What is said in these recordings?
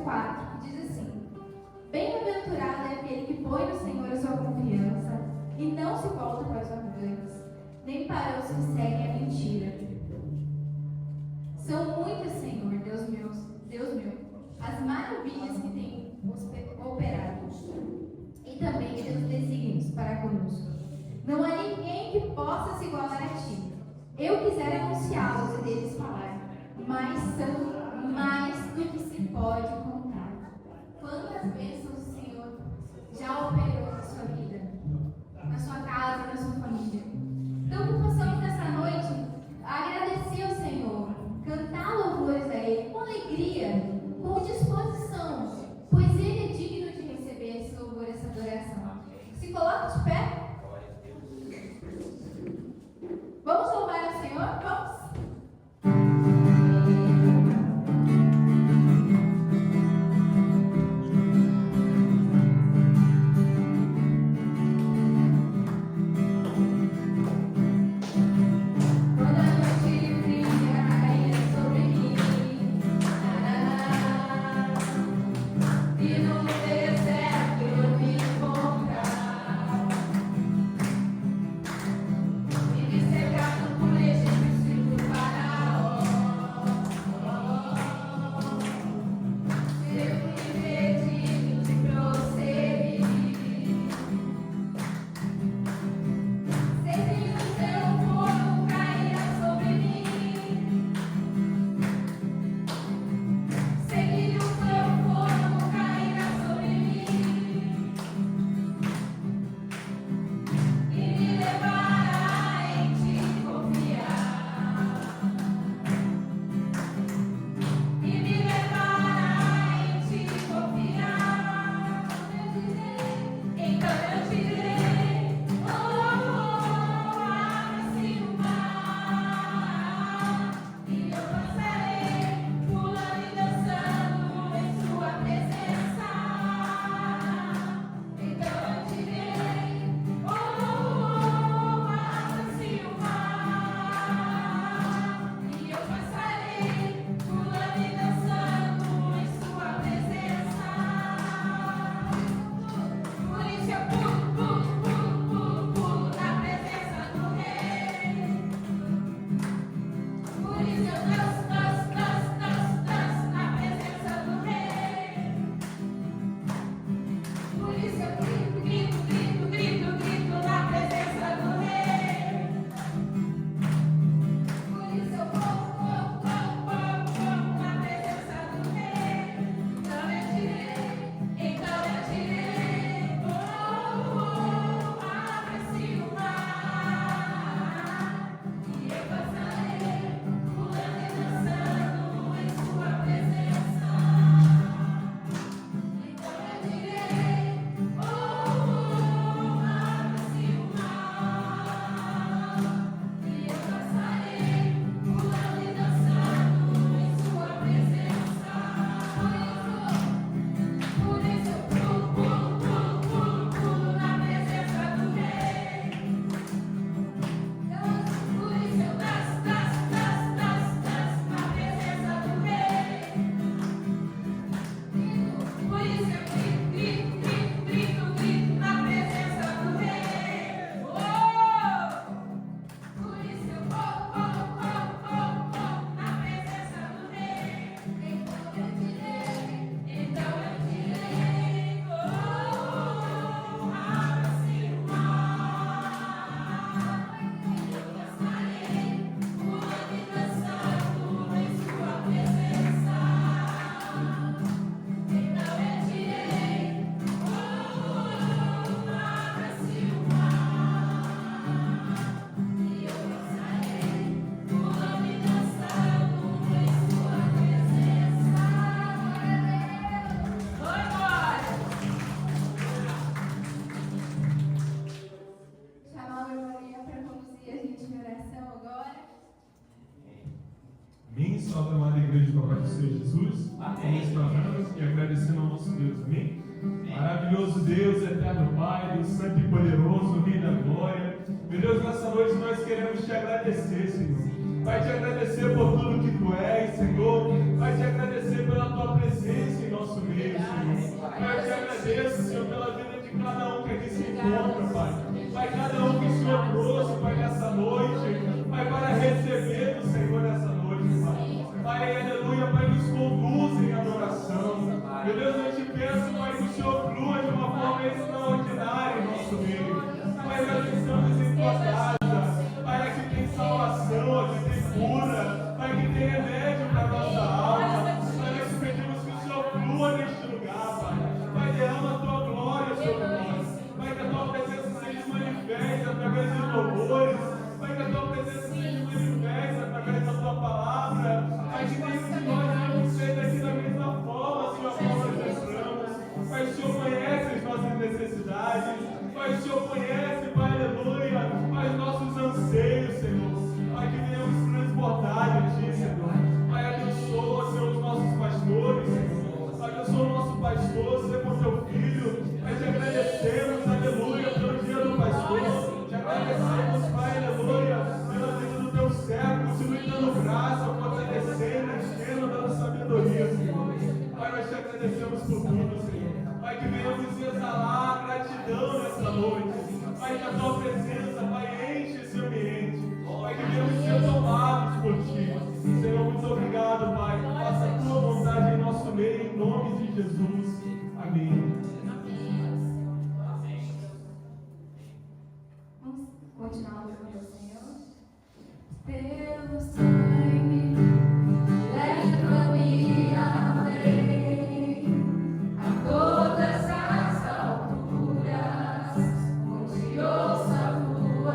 4, que diz assim: Bem-aventurado é aquele que põe no Senhor a sua confiança e não se volta para os arrogantes, nem para os que seguem a mentira. São muitas, Senhor, Deus meu, as maravilhas que tem operado, e também os teus desígnios para conosco. Não há ninguém que possa se igualar a ti. Eu quisera anunciá-los e deles falar, mas são mais do que se pode contar. Quantas bênçãos o Senhor já operou na sua vida, na sua casa, na sua família. Então, que possamos nessa noite agradecer ao Senhor, cantar louvores a Ele com alegria, com disposição, pois Ele é digno de receber esse louvor, essa adoração. Se coloque de pé. Vamos louvar ao Senhor? Vamos? Salve, amada igreja do Papai do Senhor Jesus. Amém. Vamos e agradecendo ao nosso Deus. Amém. Maravilhoso Deus, eterno Pai, Deus santo e poderoso, Rei da glória. Meu Deus, nessa noite nós queremos te agradecer, Senhor. Vai te agradecer por tudo que tu és, Senhor. Vai te agradecer pela tua presença. presença em nosso meio, Senhor. Pai, eu te agradeço, Senhor, pela vida de cada um que aqui se encontra, Pai. Pai, cada um que o Senhor trouxe, Pai, nessa noite, Pai, para receber do Senhor nessa noite, Pai. Pai, aleluia, Pai, nos conduz em adoração. Meu Deus, eu te peço, Pai, que o Senhor flua de uma forma extraordinária em nosso meio. Pai, nós estamos em tua casa. Pai, aqui tem salvação, aqui tem cura. Pai, aqui tem remédio para a nossa alma. Pai, nós te pedimos que o Senhor flua neste lugar, Pai. Pai, derrama a tua glória sobre nós. Pai, que a tua presença seja manifesta através de louvores. Pai, que a tua presença seja manifesta através da tua palavra. Pai, que nenhum de nós não seja aqui da mesma forma, Senhor, como nós estamos. Pai, o Senhor conhece as nossas necessidades. Pai, o Senhor conhece, Pai, aleluia, Pai, os nossos anseios, Senhor. Pai, que venhamos transbordar de Ti, Senhor. Pai, abençoa, Senhor, os nossos pastores, Senhor. Abençoa o nosso pastor, Senhor, com teu filho. Pai, te agradecemos, aleluia, pelo dia do pastor. Te agradecemos, Pai, aleluia, pela vida do teu servo. Continue dando graça, fortalecendo, enchendo, dando sabedoria, Senhor. Pai, nós te agradecemos por tudo, Senhor. Pai, que venhamos exalar gratidão nessa noite. Pai, que a tua presença, Pai, enche esse ambiente. Pai, que venhamos ser tomados por Ti. Senhor, muito obrigado, Pai. Faça a tua vontade em nosso meio, em nome de Jesus. Amém. Vamos continuar louvando ao Senhor. Teu sangue leva-me além a todas as alturas, onde ouço a tua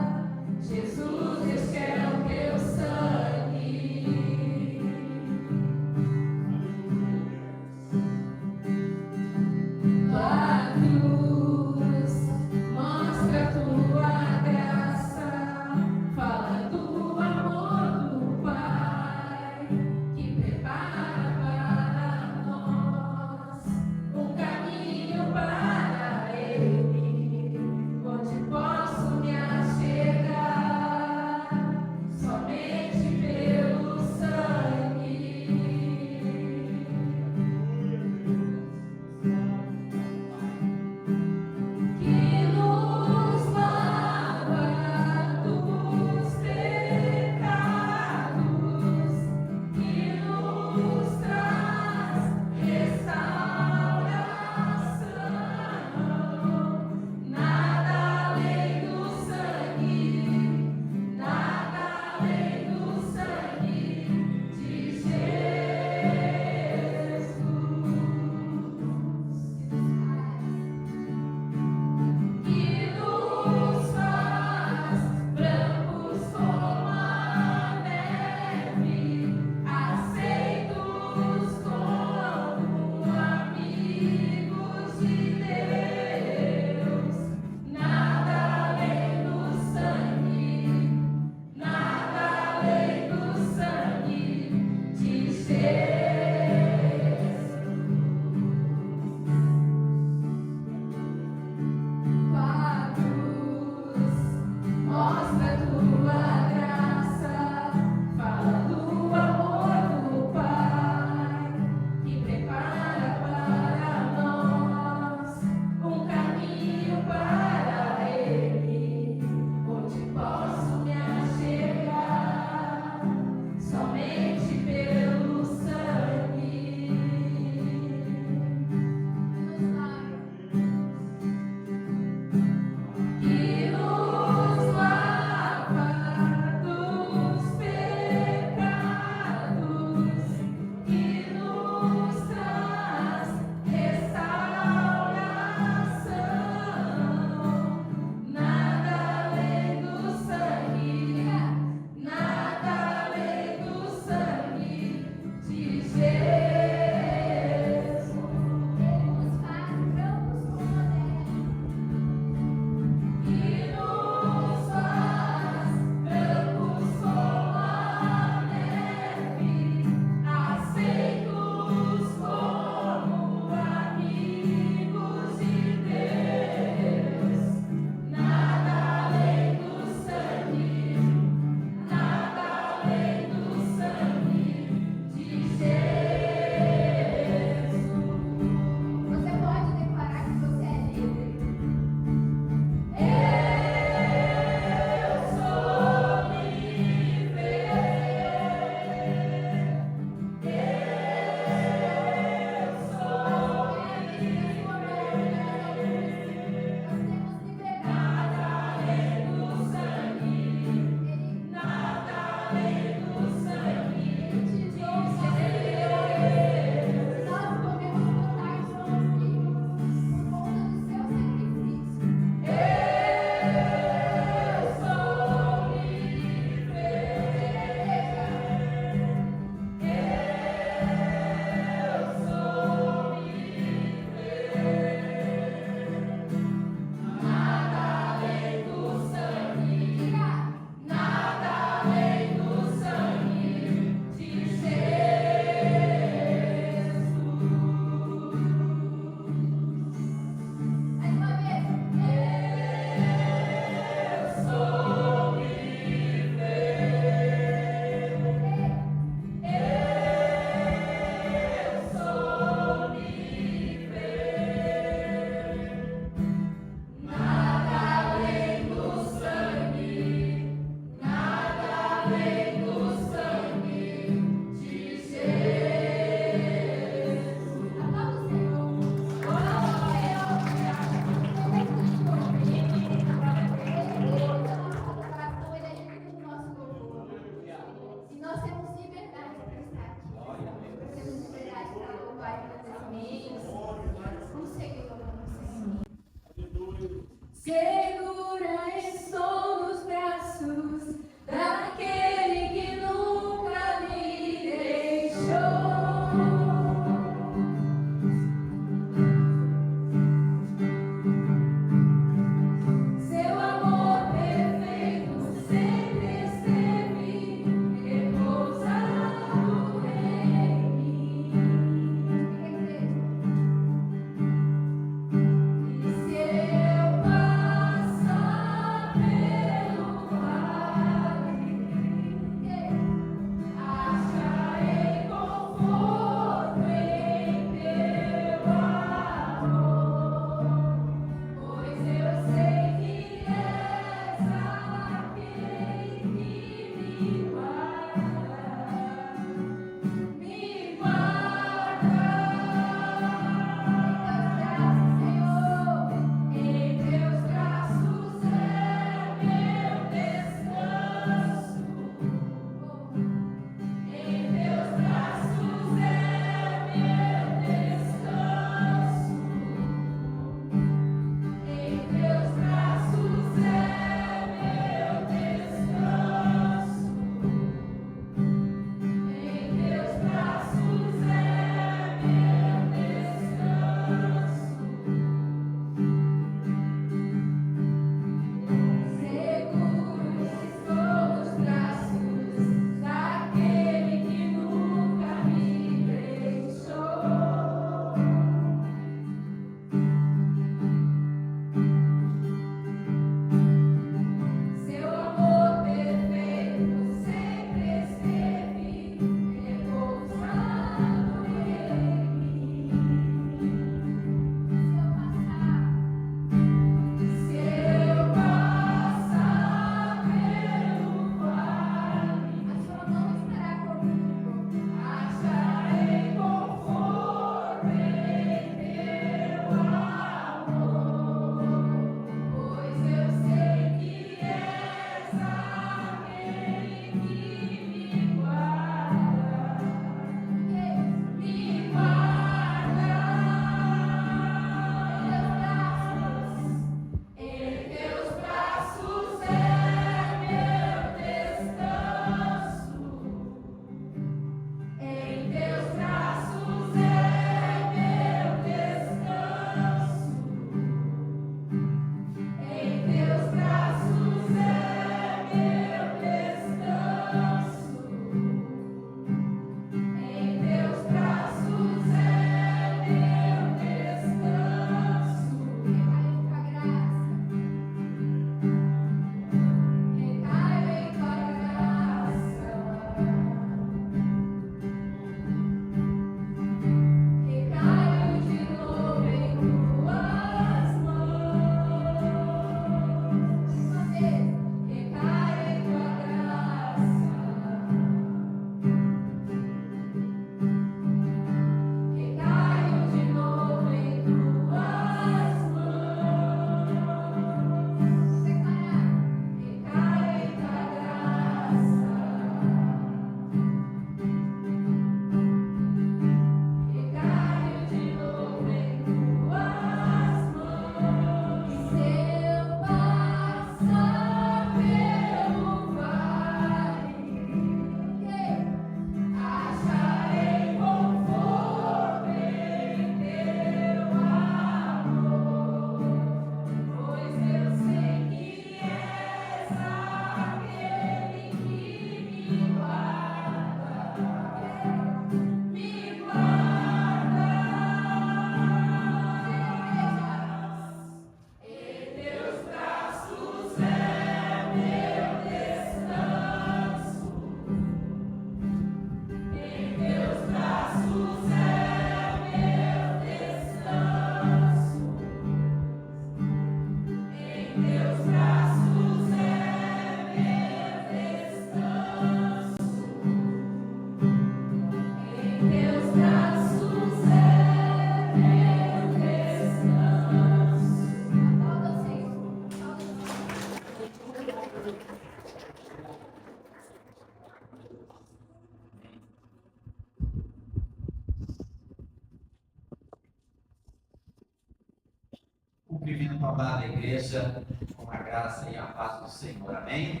Cumprimento a amada igreja com a graça e a paz do Senhor. Amém?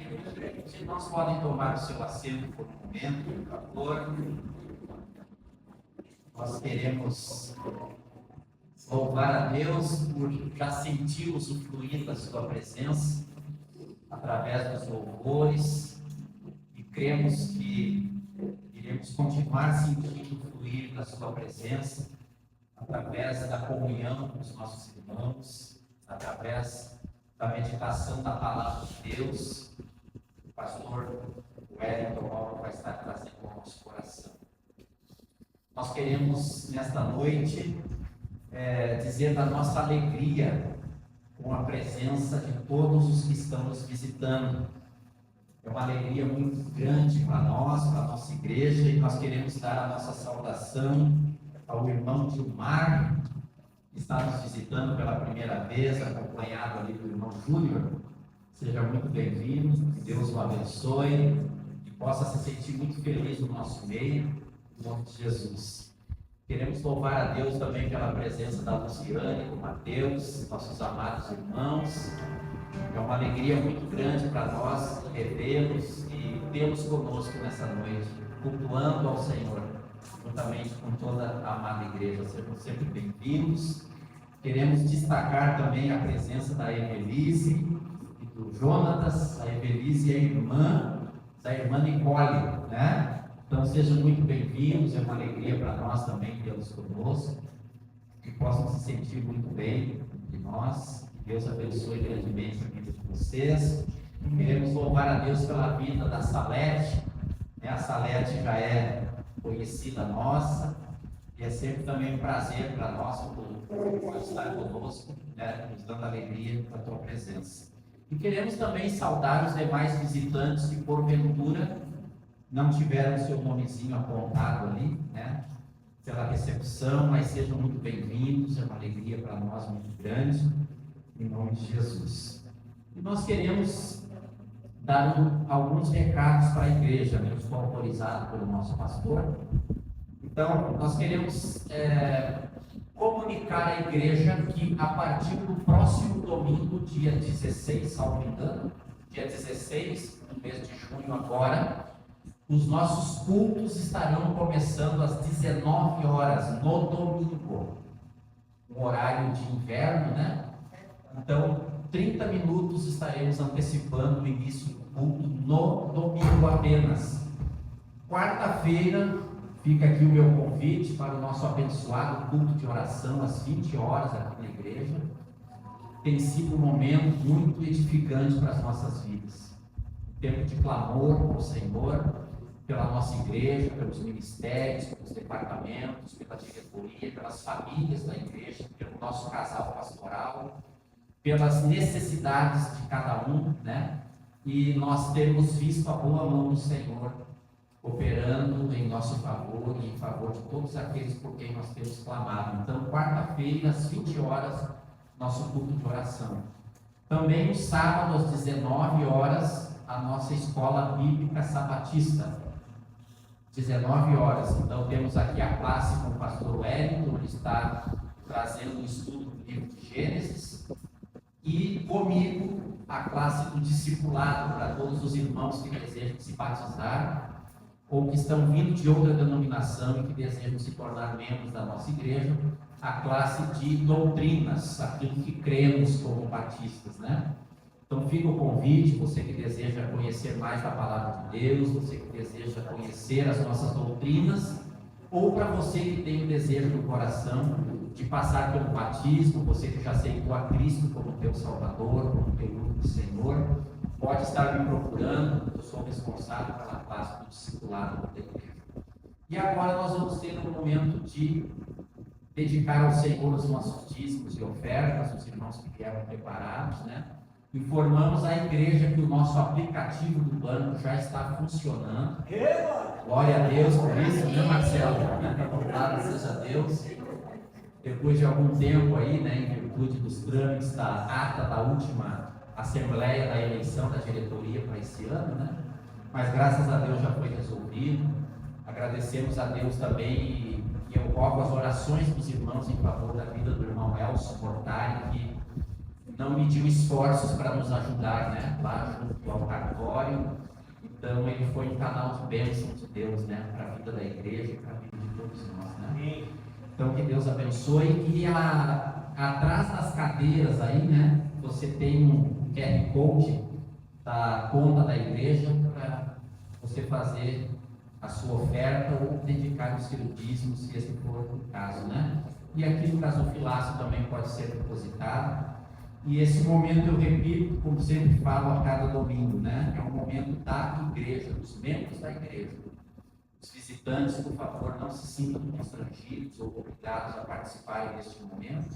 Os irmãos podem tomar o seu assento por um momento, por favor. Nós queremos louvar a Deus por já sentirmos o fluir da sua presença através dos louvores e cremos que iremos continuar sentindo o fluir da sua presença através da comunhão com os nossos irmãos, através da meditação da palavra de Deus. O pastor Wellington vai estar trazendo ao nosso coração. Nós queremos, nesta noite, dizer da nossa alegria com a presença de todos os que estão nos visitando. É uma alegria muito grande para nós, para a nossa igreja, e nós queremos dar a nossa saudação ao irmão Gilmar, que está nos visitando pela primeira vez, acompanhado ali do irmão Júnior. Seja muito bem-vindo, que Deus o abençoe e possa se sentir muito feliz no nosso meio, em nome de Jesus. Queremos louvar a Deus também pela presença da Luciane, do Mateus, nossos amados irmãos. É uma alegria muito grande para nós revê-los e tê-los conosco nessa noite, cultuando ao Senhor, juntamente com toda a amada igreja. Sejam sempre bem-vindos. Queremos destacar também a presença da Evelise e do Jonatas. A Evelise é irmã da irmã Nicole, né? Então sejam muito bem-vindos. É uma alegria para nós também tê-los conosco, que possam se sentir muito bem de nós. Deus abençoe grandemente a vida de vocês. Queremos louvar a Deus pela vida da Salete. A Salete já é conhecida nossa, e é sempre também um prazer para nós por estar conosco, né, nos dando alegria da tua presença. E queremos também saudar os demais visitantes que porventura não tiveram seu nomezinho apontado ali, né, pela recepção, mas sejam muito bem-vindos. É uma alegria para nós muito grande, em nome de Jesus. E nós queremos dar alguns recados para a igreja, né? Eu estou autorizado pelo nosso pastor. Então, nós queremos comunicar à igreja que a partir do próximo domingo, dia 16, salvo engano, dia 16, no mês de junho agora, os nossos cultos estarão começando às 19 horas no domingo, no horário de inverno, né? Então, 30 minutos estaremos antecipando o início do culto no domingo apenas. Quarta-feira, fica aqui o meu convite para o nosso abençoado culto de oração às 20 horas aqui na igreja. Tem sido um momento muito edificante para as nossas vidas. Um tempo de clamor ao Senhor, pela nossa igreja, pelos ministérios, pelos departamentos, pela diretoria, pelas famílias da igreja, pelo nosso casal pastoral, pelas necessidades de cada um, né? E nós temos visto a boa mão do Senhor operando em nosso favor e em favor de todos aqueles por quem nós temos clamado. Então, quarta-feira, às 20 horas, nosso culto de oração. Também no sábado, às 19 horas, a nossa escola bíblica sabatista. 19 horas. Então, temos aqui a classe com o pastor Wellington, ele está trazendo o estudo do livro de Gênesis. E comigo, a classe do discipulado, para todos os irmãos que desejam se batizar ou que estão vindo de outra denominação e que desejam se tornar membros da nossa igreja, a classe de doutrinas, aquilo que cremos como batistas, né? Então fica o convite, você que deseja conhecer mais da palavra de Deus, você que deseja conhecer as nossas doutrinas, ou para você que tem o desejo no coração de passar pelo batismo, você que já aceitou a Cristo como teu Salvador, como teu único Senhor, pode estar me procurando. Eu sou responsável pela classe do discipulado da igreja. E agora nós vamos ter um momento de dedicar ao Senhor os nossos dízimos e ofertas, os irmãos que vieram preparados, né? Informamos a igreja que o nosso aplicativo do banco já está funcionando. Glória a Deus por isso, né, Marcelo? Louvado seja Deus. Depois de algum tempo aí, né, em virtude dos trâmites da ata da última assembleia da eleição da diretoria para esse ano, né? Mas graças a Deus já foi resolvido. Agradecemos a Deus também e eu rogo as orações dos irmãos em favor da vida do irmão Elson Mortari, que não mediu esforços para nos ajudar, né? Lá junto ao cartório. Então ele foi um canal de bênção de Deus, né? Para a vida da igreja, para a vida de todos nós, né? Então que Deus abençoe. E atrás das cadeiras aí, né? Você tem um QR Code da conta da igreja para você fazer a sua oferta ou dedicar o seu dízimo, se esse for o caso, né? E aqui no gasofilácio também pode ser depositado. E esse momento eu repito, como sempre falo a cada domingo, né? É um momento da igreja, dos membros da igreja. Os visitantes, por favor, não se sintam constrangidos ou obrigados a participarem deste momento,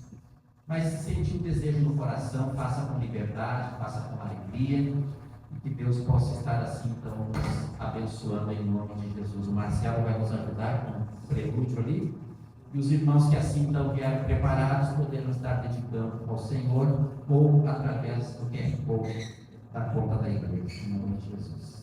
mas se sentir o desejo no coração, faça com liberdade, faça com alegria, e que Deus possa estar assim, então, nos abençoando em nome de Jesus. O Marcelo vai nos ajudar com o prelúdio ali, e os irmãos que assim então vieram preparados poderão estar dedicando ao Senhor ou através do QR Code da conta da igreja, em nome de Jesus.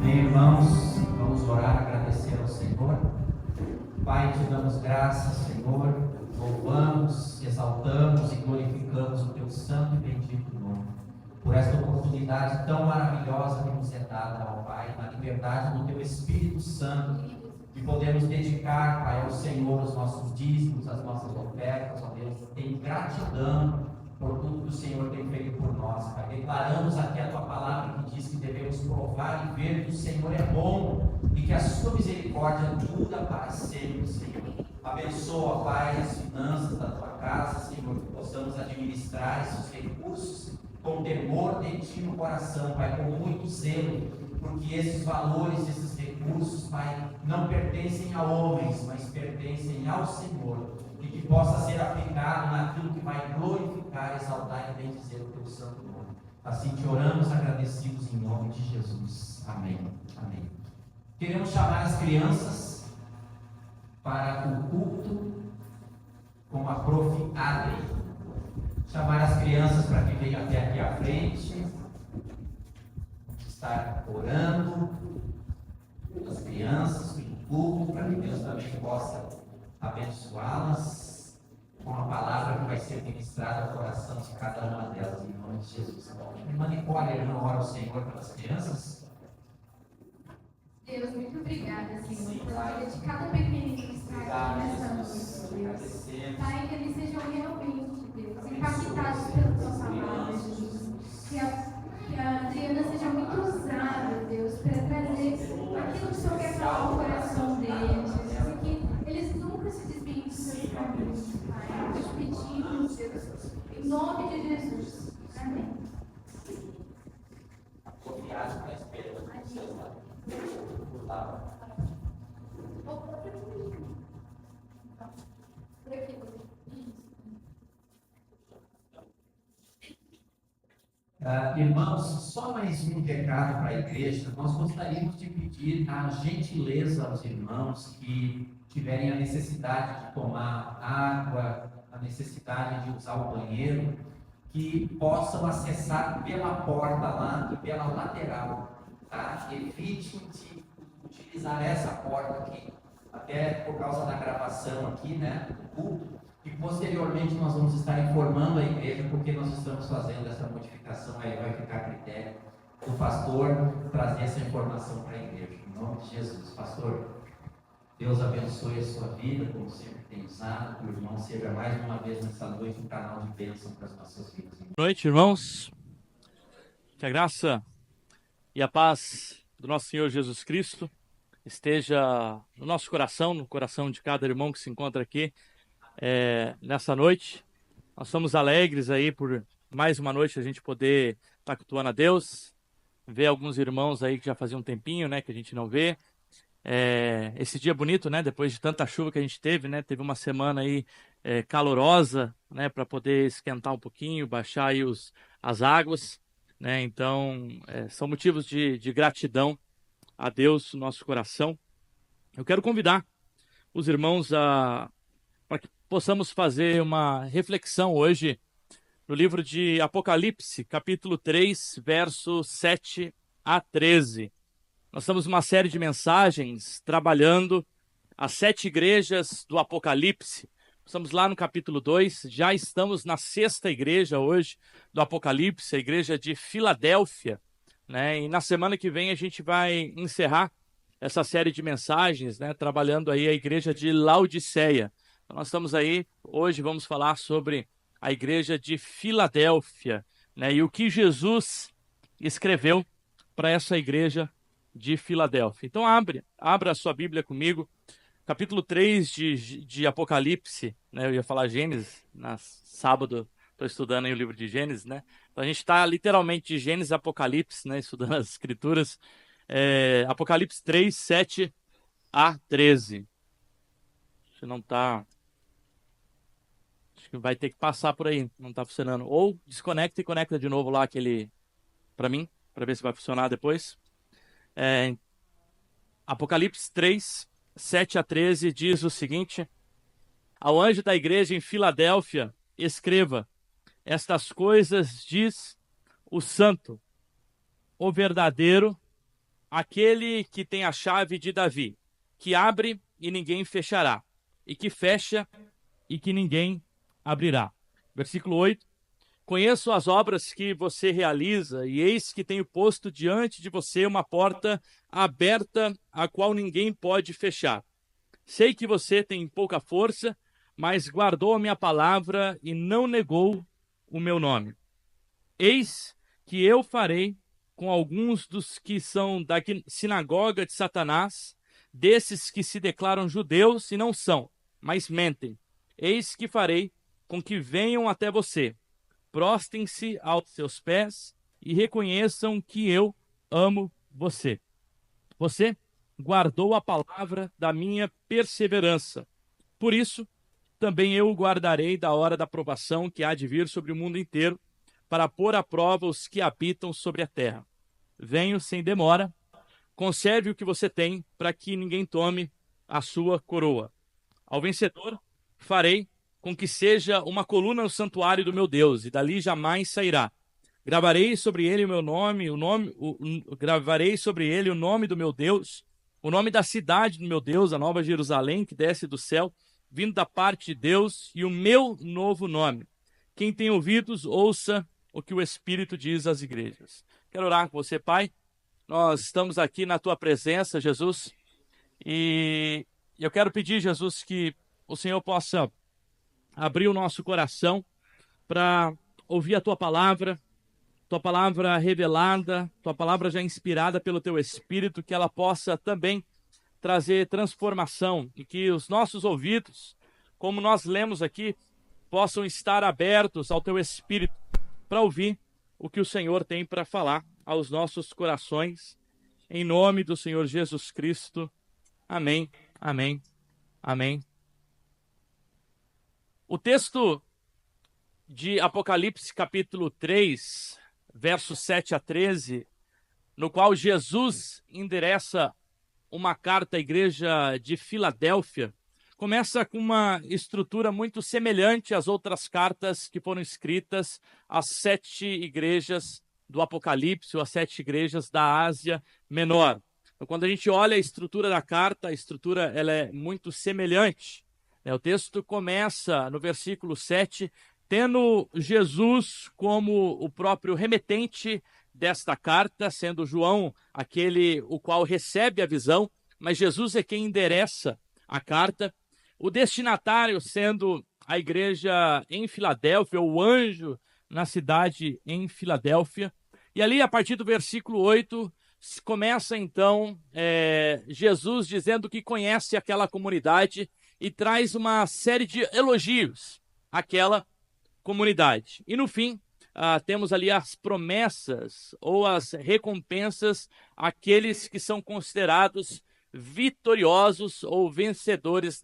Irmãos, vamos orar, agradecer ao Senhor. Pai, te damos graças, Senhor, louvamos, exaltamos e glorificamos o teu santo e bendito nome, por esta oportunidade tão maravilhosa que nos é dada, ó Pai, na liberdade do teu Espírito Santo, de podermos dedicar, Pai, ao Senhor os nossos dízimos, as nossas ofertas, ó Deus, em gratidão por tudo que o Senhor tem feito por nós, Pai. Declaramos aqui a tua palavra que diz que devemos provar e ver que o Senhor é bom e que a sua misericórdia dura para sempre, Senhor. Abençoa, Pai, as finanças da tua casa, Senhor, que possamos administrar esses recursos com temor de ti no coração, Pai, com muito zelo, porque esses valores, esses recursos, Pai, não pertencem a homens, mas pertencem ao Senhor. E que possa ser aplicado naquilo que vai glorificar, exaltar e bendizer o teu santo nome. Assim te oramos, agradecidos em nome de Jesus. Amém. Amém. Queremos chamar as crianças para o culto com a prof. Adri. Chamar as crianças para que venham até aqui à frente. Estar orando pelas crianças, pelo culto, para que Deus também possa abençoá-las com a palavra que vai ser ministrada ao coração de cada uma delas, em nome de Jesus. Irmã Nicole, irmã, ora ao Senhor pelas crianças. Deus, muito obrigada, Senhor, pela vida de cada pequenino que está aqui nessa noite, Deus. Pai, que eles sejam realmente, Deus, impactados pela tua palavra, Jesus. Que a Adriana seja muito usada, Deus, para trazer aquilo que o Senhor quer falar ao coração deles, Jesus. E que eles nunca se desviem dos seus caminhos, Pai. Nós pedimos, Deus, em nome de Jesus. Amém. Obrigado pela esperança do seu lado. Irmãos, só mais um recado para a igreja. Nós gostaríamos de pedir a gentileza aos irmãos que tiverem a necessidade de tomar água, a necessidade de usar o banheiro, que possam acessar pela porta lá e pela lateral. Tá? Evitem de utilizar essa porta aqui, até por causa da gravação aqui, né, do culto, e posteriormente nós vamos estar informando a igreja porque nós estamos fazendo essa modificação, aí vai ficar a critério do pastor trazer essa informação para a igreja, em nome de Jesus. Pastor, Deus abençoe a sua vida, como sempre tem usado, que o irmão seja mais uma vez nessa noite um canal de bênção para as nossas vidas. Boa noite, irmãos. Que a graça e a paz do nosso Senhor Jesus Cristo esteja no nosso coração, no coração de cada irmão que se encontra aqui nessa noite. Nós somos alegres aí por mais uma noite a gente poder estar cultuando a Deus, ver alguns irmãos aí que já fazia um tempinho, né, que a gente não vê. Esse dia bonito, né, depois de tanta chuva que a gente teve, né, teve uma semana aí calorosa, né, para poder esquentar um pouquinho, baixar aí as águas, né, então são motivos de gratidão a Deus no nosso coração. Eu quero convidar os irmãos para que possamos fazer uma reflexão hoje no livro de Apocalipse, capítulo 3, versos 7 a 13. Nós estamos numa série de mensagens trabalhando as 7 igrejas do Apocalipse. Estamos lá no capítulo 2, já estamos na 6ª igreja hoje do Apocalipse, a igreja de Filadélfia, né? E na semana que vem a gente vai encerrar essa série de mensagens, né, trabalhando aí a igreja de Laodiceia. Então nós estamos aí, hoje vamos falar sobre a igreja de Filadélfia, né, e o que Jesus escreveu para essa igreja de Filadélfia. Então abra a sua Bíblia comigo, capítulo 3 de Apocalipse, né, eu ia falar Gênesis, sábado estou estudando aí o livro de Gênesis, né, então a gente está literalmente de Gênesis a Apocalipse, né, estudando as escrituras, Apocalipse 3, 7 a 13. Você não está... Acho que vai ter que passar por aí, não está funcionando. Ou desconecta e conecta de novo lá aquele para mim, para ver se vai funcionar depois. Apocalipse 3, 7 a 13 diz o seguinte: ao anjo da igreja em Filadélfia, escreva: estas coisas diz o santo, o verdadeiro, aquele que tem a chave de Davi, que abre e ninguém fechará, e que fecha e que ninguém abrirá. Versículo 8. Conheço as obras que você realiza, e eis que tenho posto diante de você uma porta aberta, a qual ninguém pode fechar. Sei que você tem pouca força, mas guardou a minha palavra e não negou o meu nome. Eis que eu farei com alguns dos que são da sinagoga de Satanás, desses que se declaram judeus e não são, mas mentem. Eis que farei com que venham até você, prostem-se aos seus pés e reconheçam que eu amo você. Você guardou a palavra da minha perseverança. Por isso, também eu o guardarei da hora da provação que há de vir sobre o mundo inteiro, para pôr à prova os que habitam sobre a terra. Venho sem demora, conserve o que você tem, para que ninguém tome a sua coroa. Ao vencedor, farei com que seja uma coluna no santuário do meu Deus, e dali jamais sairá. Gravarei sobre ele o meu nome, gravarei sobre ele o nome do meu Deus, o nome da cidade do meu Deus, a Nova Jerusalém, que desce do céu, vindo da parte de Deus, e o meu novo nome. Quem tem ouvidos, ouça o que o Espírito diz às igrejas. Quero orar com você, Pai. Nós estamos aqui na Tua presença, Jesus, e eu quero pedir, Jesus, que o Senhor possa abrir o nosso coração para ouvir a Tua palavra revelada, Tua palavra já inspirada pelo Teu Espírito, que ela possa também trazer transformação e que os nossos ouvidos, como nós lemos aqui, possam estar abertos ao Teu Espírito para ouvir o que o Senhor tem para falar aos nossos corações. Em nome do Senhor Jesus Cristo. Amém, amém, amém. O texto de Apocalipse capítulo 3, versos 7 a 13, no qual Jesus endereça uma carta à igreja de Filadélfia, começa com uma estrutura muito semelhante às outras cartas que foram escritas às 7 igrejas do Apocalipse, ou às 7 igrejas da Ásia Menor. Então, quando a gente olha a estrutura da carta, a estrutura ela é muito semelhante. O texto começa no versículo 7, tendo Jesus como o próprio remetente desta carta, sendo João aquele o qual recebe a visão, mas Jesus é quem endereça a carta. O destinatário sendo a igreja em Filadélfia, o anjo na cidade em Filadélfia. E ali, a partir do versículo 8, começa então Jesus dizendo que conhece aquela comunidade e traz uma série de elogios àquela comunidade. E no fim, temos ali as promessas ou as recompensas àqueles que são considerados vitoriosos ou vencedores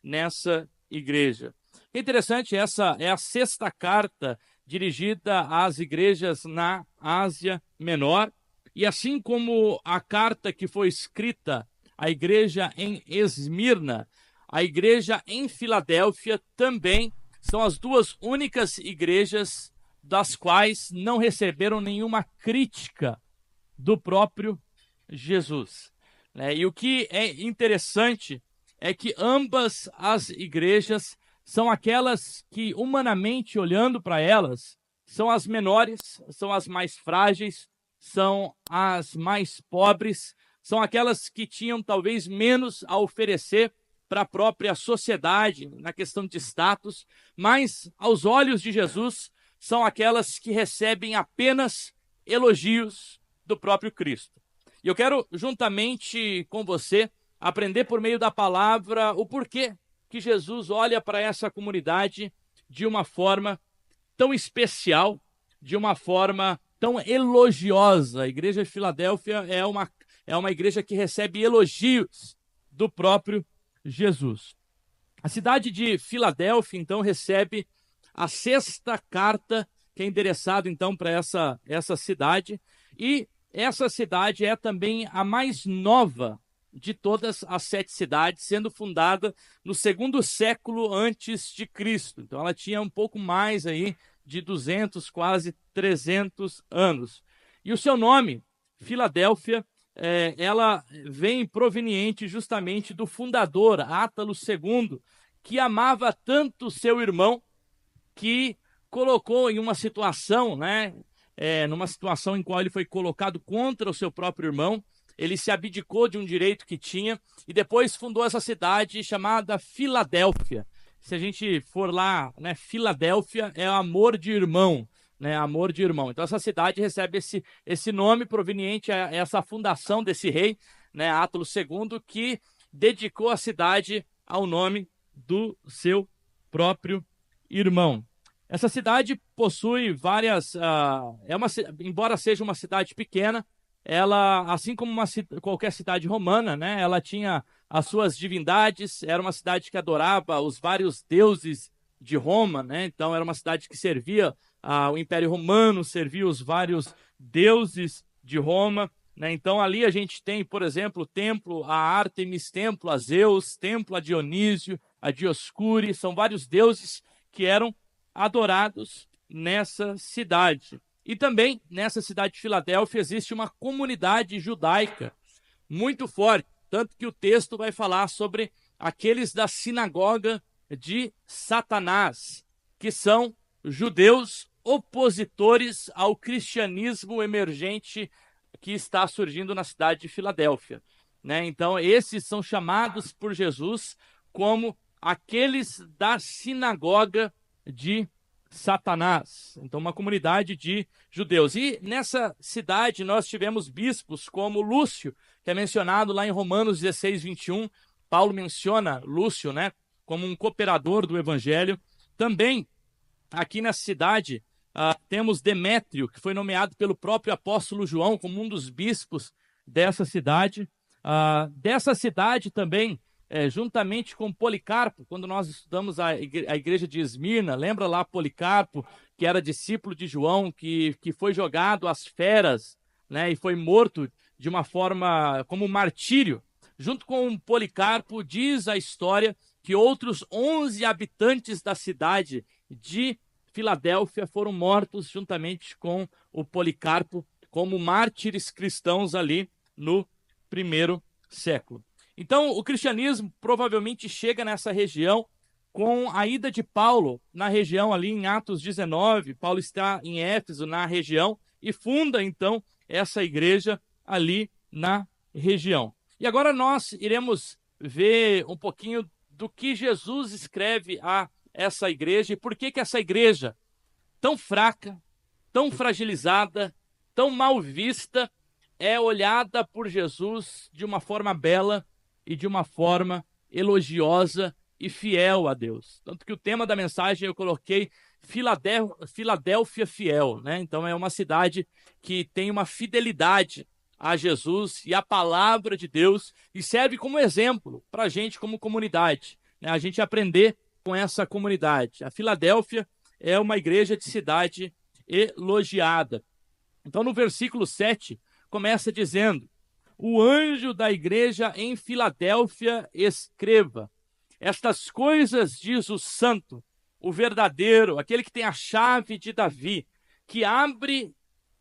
nessa igreja. É interessante, essa é a sexta carta dirigida às igrejas na Ásia Menor, e assim como a carta que foi escrita à igreja em Esmirna, a igreja em Filadélfia também são as duas únicas igrejas das quais não receberam nenhuma crítica do próprio Jesus. E o que é interessante é que ambas as igrejas são aquelas que, humanamente olhando para elas, são as menores, são as mais frágeis, são as mais pobres, são aquelas que tinham talvez menos a oferecer para a própria sociedade na questão de status, mas aos olhos de Jesus são aquelas que recebem apenas elogios do próprio Cristo. E eu quero, juntamente com você, aprender por meio da palavra o porquê que Jesus olha para essa comunidade de uma forma tão especial, de uma forma tão elogiosa. A igreja de Filadélfia é uma igreja que recebe elogios do próprio Jesus. A cidade de Filadélfia, então, recebe a sexta carta que é endereçada, então, para essa cidade. E essa cidade é também a mais nova de todas as 7 cidades, sendo fundada no 2º século antes de Cristo. Então, ela tinha um pouco mais aí de 200, quase 300 anos. E o seu nome, Filadélfia, ela vem proveniente justamente do fundador, Átalo II, que amava tanto seu irmão que colocou em uma situação, numa situação em qual ele foi colocado contra o seu próprio irmão, ele se abdicou de um direito que tinha e depois fundou essa cidade chamada Filadélfia. Se a gente for lá, Filadélfia é amor de irmão, amor de irmão. Então essa cidade recebe esse nome proveniente a essa fundação desse rei, Átalo II, que dedicou a cidade ao nome do seu próprio irmão. Essa cidade possui várias, embora seja uma cidade pequena, ela, assim como qualquer cidade romana, ela tinha as suas divindades, era uma cidade que adorava os vários deuses de Roma, então era uma cidade que servia ao Império Romano, servia os vários deuses de Roma, então ali a gente tem, por exemplo, templo a Ártemis, templo a Zeus, templo a Dionísio, a Dioscuri, são vários deuses que eram adorados nessa cidade. E também, nessa cidade de Filadélfia, existe uma comunidade judaica muito forte, tanto que o texto vai falar sobre aqueles da sinagoga de Satanás, que são judeus opositores ao cristianismo emergente que está surgindo na cidade de Filadélfia. Então, esses são chamados por Jesus como aqueles da sinagoga de Satanás. Então, uma comunidade de judeus. E nessa cidade nós tivemos bispos como Lúcio, que é mencionado lá em Romanos 16, 21. Paulo menciona Lúcio, como um cooperador do evangelho. Também, aqui nessa cidade, temos Demétrio, que foi nomeado pelo próprio apóstolo João como um dos bispos dessa cidade. Dessa cidade também, juntamente com Policarpo, quando nós estudamos a igreja de Esmirna, lembra lá Policarpo, que era discípulo de João, que foi jogado às feras, e foi morto de uma forma como martírio. Junto com Policarpo, diz a história que outros 11 habitantes da cidade de Filadélfia foram mortos juntamente com o Policarpo, como mártires cristãos ali no 1º século. Então, o cristianismo provavelmente chega nessa região com a ida de Paulo na região ali em Atos 19. Paulo está em Éfeso, na região, e funda, então, essa igreja ali na região. E agora nós iremos ver um pouquinho do que Jesus escreve a essa igreja e por que essa igreja tão fraca, tão fragilizada, tão mal vista, é olhada por Jesus de uma forma bela e de uma forma elogiosa e fiel a Deus. Tanto que o tema da mensagem eu coloquei Filadélfia fiel, né? Então é uma cidade que tem uma fidelidade a Jesus e a palavra de Deus e serve como exemplo para a gente como comunidade, né? A gente aprender com essa comunidade. A Filadélfia é uma igreja de cidade elogiada. Então no versículo 7 começa dizendo: o anjo da igreja em Filadélfia escreva: estas coisas diz o santo, o verdadeiro, aquele que tem a chave de Davi, que abre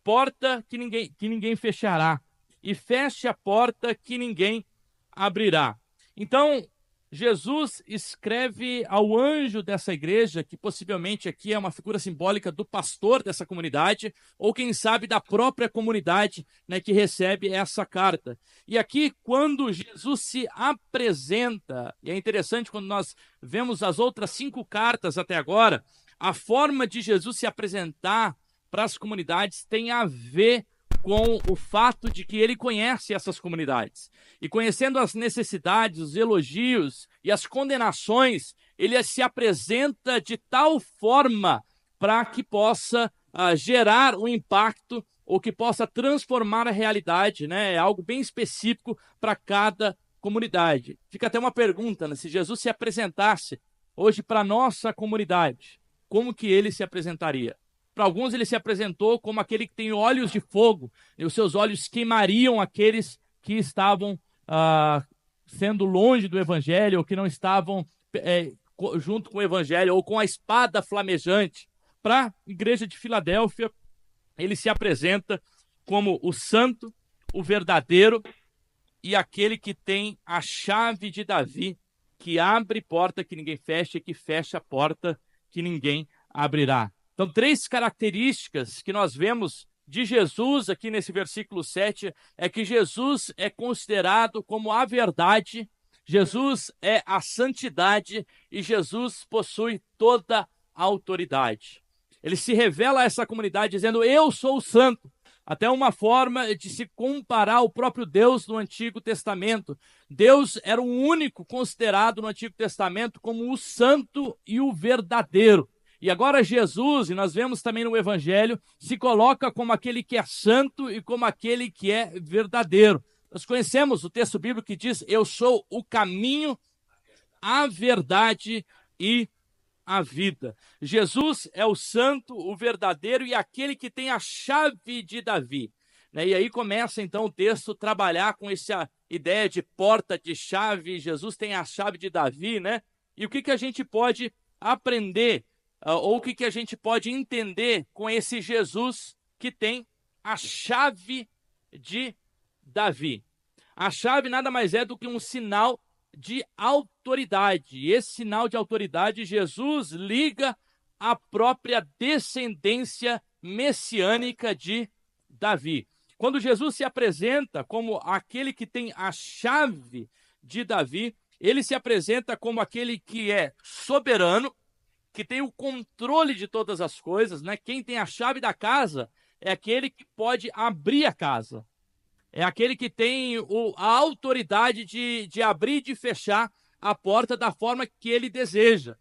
porta que ninguém fechará, e fecha a porta que ninguém abrirá. Então, Jesus escreve ao anjo dessa igreja, que possivelmente aqui é uma figura simbólica do pastor dessa comunidade, ou quem sabe da própria comunidade, né, que recebe essa carta. E aqui, quando Jesus se apresenta, e é interessante quando nós vemos as outras 5 cartas até agora, a forma de Jesus se apresentar para as comunidades tem a ver com o fato de que ele conhece essas comunidades. E conhecendo as necessidades, os elogios e as condenações, ele se apresenta de tal forma para que possa gerar um impacto ou que possa transformar a realidade, né? É algo bem específico para cada comunidade. Fica até uma pergunta, né? Se Jesus se apresentasse hoje para a nossa comunidade, como que ele se apresentaria? Para alguns ele se apresentou como aquele que tem olhos de fogo, e os seus olhos queimariam aqueles que estavam sendo longe do evangelho, ou que não estavam junto com o evangelho, ou com a espada flamejante. Para a igreja de Filadélfia, ele se apresenta como o santo, o verdadeiro e aquele que tem a chave de Davi, que abre porta que ninguém fecha e que fecha a porta que ninguém abrirá. Então, 3 características que nós vemos de Jesus aqui nesse versículo 7 é que Jesus é considerado como a verdade, Jesus é a santidade e Jesus possui toda a autoridade. Ele se revela a essa comunidade dizendo: eu sou o santo. Até uma forma de se comparar ao próprio Deus no Antigo Testamento. Deus era o único considerado no Antigo Testamento como o santo e o verdadeiro. E agora Jesus, e nós vemos também no Evangelho, se coloca como aquele que é santo e como aquele que é verdadeiro. Nós conhecemos o texto bíblico que diz: eu sou o caminho, a verdade e a vida. Jesus é o santo, o verdadeiro e aquele que tem a chave de Davi. Né? E aí começa então o texto a trabalhar com essa ideia de porta de chave. Jesus tem a chave de Davi, né? E o que a gente pode aprender ou o que a gente pode entender com esse Jesus que tem a chave de Davi? A chave nada mais é do que um sinal de autoridade. E esse sinal de autoridade, Jesus liga à própria descendência messiânica de Davi. Quando Jesus se apresenta como aquele que tem a chave de Davi, ele se apresenta como aquele que é soberano, que tem o controle de todas as coisas, né? Quem tem a chave da casa é aquele que pode abrir a casa. É aquele que tem a autoridade de abrir e de fechar a porta da forma que ele deseja.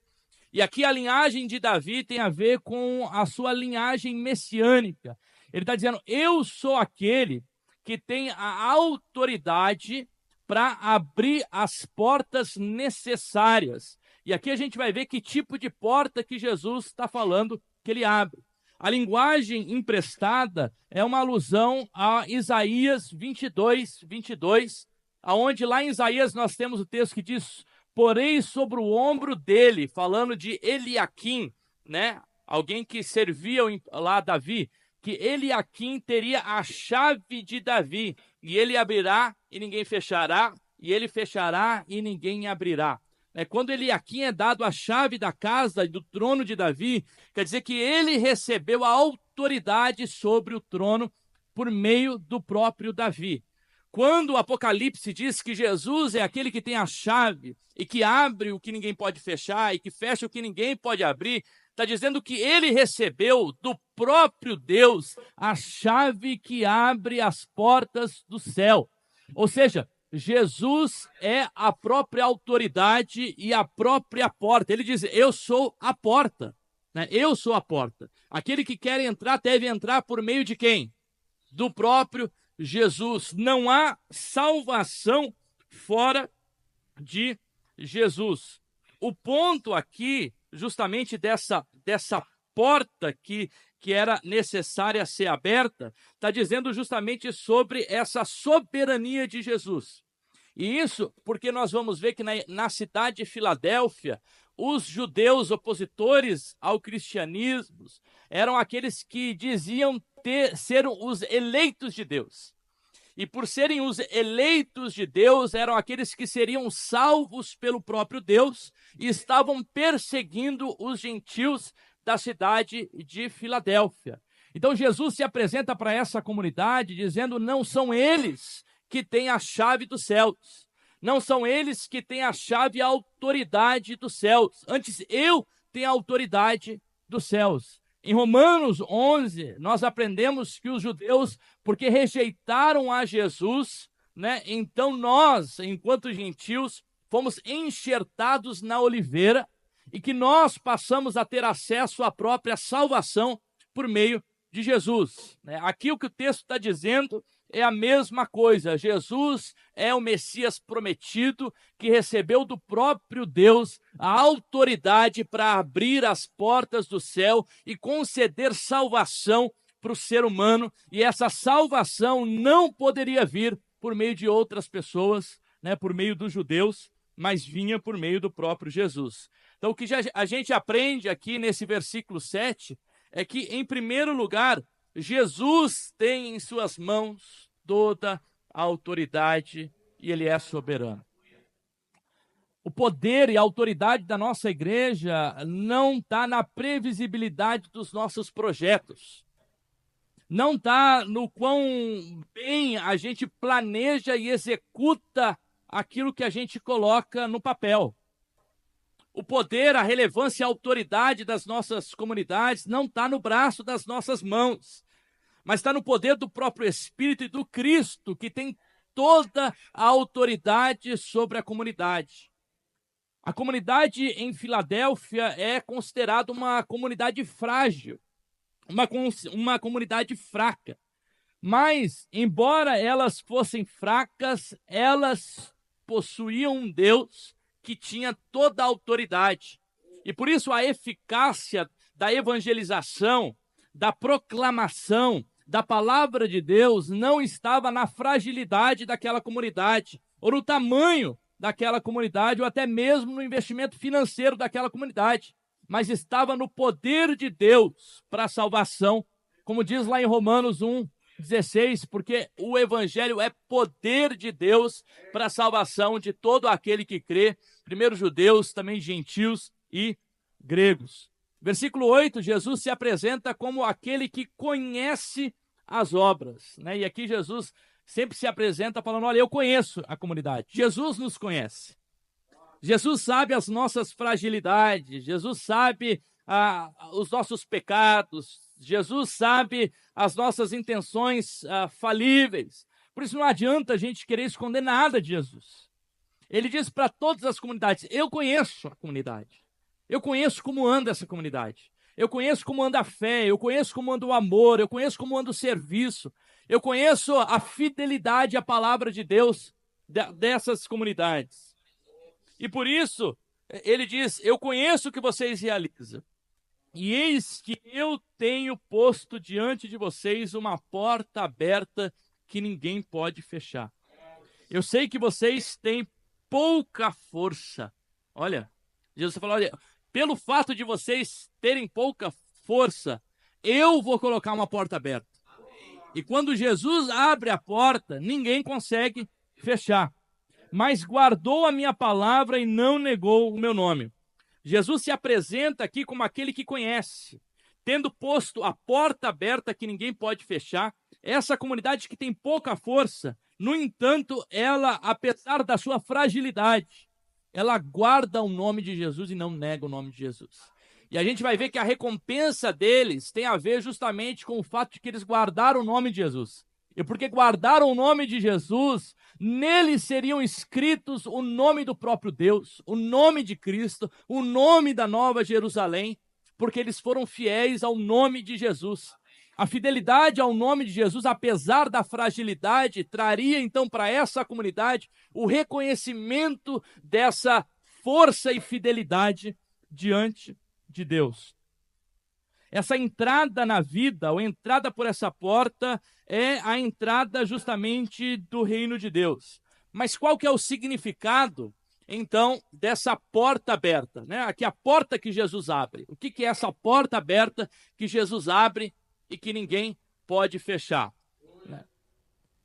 E aqui a linhagem de Davi tem a ver com a sua linhagem messiânica. Ele está dizendo: eu sou aquele que tem a autoridade para abrir as portas necessárias. E aqui a gente vai ver que tipo de porta que Jesus está falando que ele abre. A linguagem emprestada é uma alusão a Isaías 22, aonde lá em Isaías nós temos o texto que diz: porei sobre o ombro dele, falando de Eliaquim, né? Alguém que servia lá a Davi, que Eliaquim teria a chave de Davi, e ele abrirá e ninguém fechará, e ele fechará e ninguém abrirá. Quando Eliaquim é dado a chave da casa, do trono de Davi, quer dizer que ele recebeu a autoridade sobre o trono por meio do próprio Davi. Quando o Apocalipse diz que Jesus é aquele que tem a chave e que abre o que ninguém pode fechar e que fecha o que ninguém pode abrir, está dizendo que ele recebeu do próprio Deus a chave que abre as portas do céu. Ou seja, Jesus é a própria autoridade e a própria porta. Ele diz: eu sou a porta. né? Eu sou a porta. Aquele que quer entrar deve entrar por meio de quem? Do próprio Jesus. Não há salvação fora de Jesus. O ponto aqui, justamente dessa porta que era necessária ser aberta, está dizendo justamente sobre essa soberania de Jesus. E isso porque nós vamos ver que na cidade de Filadélfia, os judeus opositores ao cristianismo eram aqueles que diziam ser os eleitos de Deus. E por serem os eleitos de Deus, eram aqueles que seriam salvos pelo próprio Deus e estavam perseguindo os gentios da cidade de Filadélfia. Então Jesus se apresenta para essa comunidade dizendo: não são eles que têm a chave dos céus, não são eles que têm a chave e a autoridade dos céus, antes eu tenho a autoridade dos céus. Em Romanos 11, nós aprendemos que os judeus, porque rejeitaram a Jesus, né, então nós, enquanto gentios, fomos enxertados na oliveira e que nós passamos a ter acesso à própria salvação por meio de Jesus. Aqui o que o texto está dizendo é a mesma coisa. Jesus é o Messias prometido que recebeu do próprio Deus a autoridade para abrir as portas do céu e conceder salvação para o ser humano. E essa salvação não poderia vir por meio de outras pessoas, né, por meio dos judeus, mas vinha por meio do próprio Jesus. Então o que a gente aprende aqui nesse versículo 7 é que, em primeiro lugar, Jesus tem em suas mãos toda a autoridade e ele é soberano. O poder e a autoridade da nossa igreja não está na previsibilidade dos nossos projetos. Não está no quão bem a gente planeja e executa aquilo que a gente coloca no papel. O poder, a relevância e a autoridade das nossas comunidades não está no braço das nossas mãos, mas está no poder do próprio Espírito e do Cristo, que tem toda a autoridade sobre a comunidade. A comunidade em Filadélfia é considerada uma comunidade frágil, uma comunidade fraca. Mas, embora elas fossem fracas, elas possuíam um Deus que tinha toda a autoridade. E por isso a eficácia da evangelização, da proclamação da palavra de Deus não estava na fragilidade daquela comunidade, ou no tamanho daquela comunidade, ou até mesmo no investimento financeiro daquela comunidade, mas estava no poder de Deus para a salvação, como diz lá em Romanos 1:16, porque o evangelho é poder de Deus para a salvação de todo aquele que crê, primeiro judeus, também gentios e gregos. Versículo 8, Jesus se apresenta como aquele que conhece as obras, né? E aqui Jesus sempre se apresenta falando: olha, eu conheço a comunidade. Jesus nos conhece. Jesus sabe as nossas fragilidades, Jesus sabe os nossos pecados, Jesus sabe as nossas intenções falíveis. Por isso não adianta a gente querer esconder nada de Jesus. Ele diz para todas as comunidades: eu conheço a comunidade. Eu conheço como anda essa comunidade. Eu conheço como anda a fé, eu conheço como anda o amor, eu conheço como anda o serviço. Eu conheço a fidelidade à palavra de Deus dessas comunidades. E por isso, ele diz: eu conheço o que vocês realizam. E eis que eu tenho posto diante de vocês uma porta aberta que ninguém pode fechar. Eu sei que vocês têm pouca força. Olha, Jesus falou: olha, pelo fato de vocês terem pouca força, eu vou colocar uma porta aberta. E quando Jesus abre a porta, ninguém consegue fechar. Mas guardou a minha palavra e não negou o meu nome. Jesus se apresenta aqui como aquele que conhece, tendo posto a porta aberta que ninguém pode fechar. Essa comunidade que tem pouca força, no entanto, ela, apesar da sua fragilidade, ela guarda o nome de Jesus e não nega o nome de Jesus. E a gente vai ver que a recompensa deles tem a ver justamente com o fato de que eles guardaram o nome de Jesus. E porque guardaram o nome de Jesus, neles seriam escritos o nome do próprio Deus, o nome de Cristo, o nome da Nova Jerusalém. porque eles foram fiéis ao nome de Jesus. A fidelidade ao nome de Jesus, apesar da fragilidade, traria então para essa comunidade o reconhecimento dessa força e fidelidade diante de Deus. Essa entrada na vida, ou entrada por essa porta, é a entrada justamente do reino de Deus. Mas qual que é o significado, então, dessa porta aberta, né? Aqui a porta que Jesus abre. O que é essa porta aberta que Jesus abre e que ninguém pode fechar?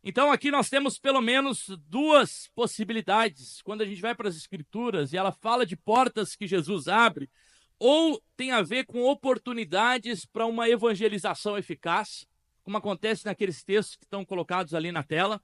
Então aqui nós temos pelo menos duas possibilidades. Quando a gente vai para as Escrituras e ela fala de portas que Jesus abre, ou tem a ver com oportunidades para uma evangelização eficaz, como acontece naqueles textos que estão colocados ali na tela.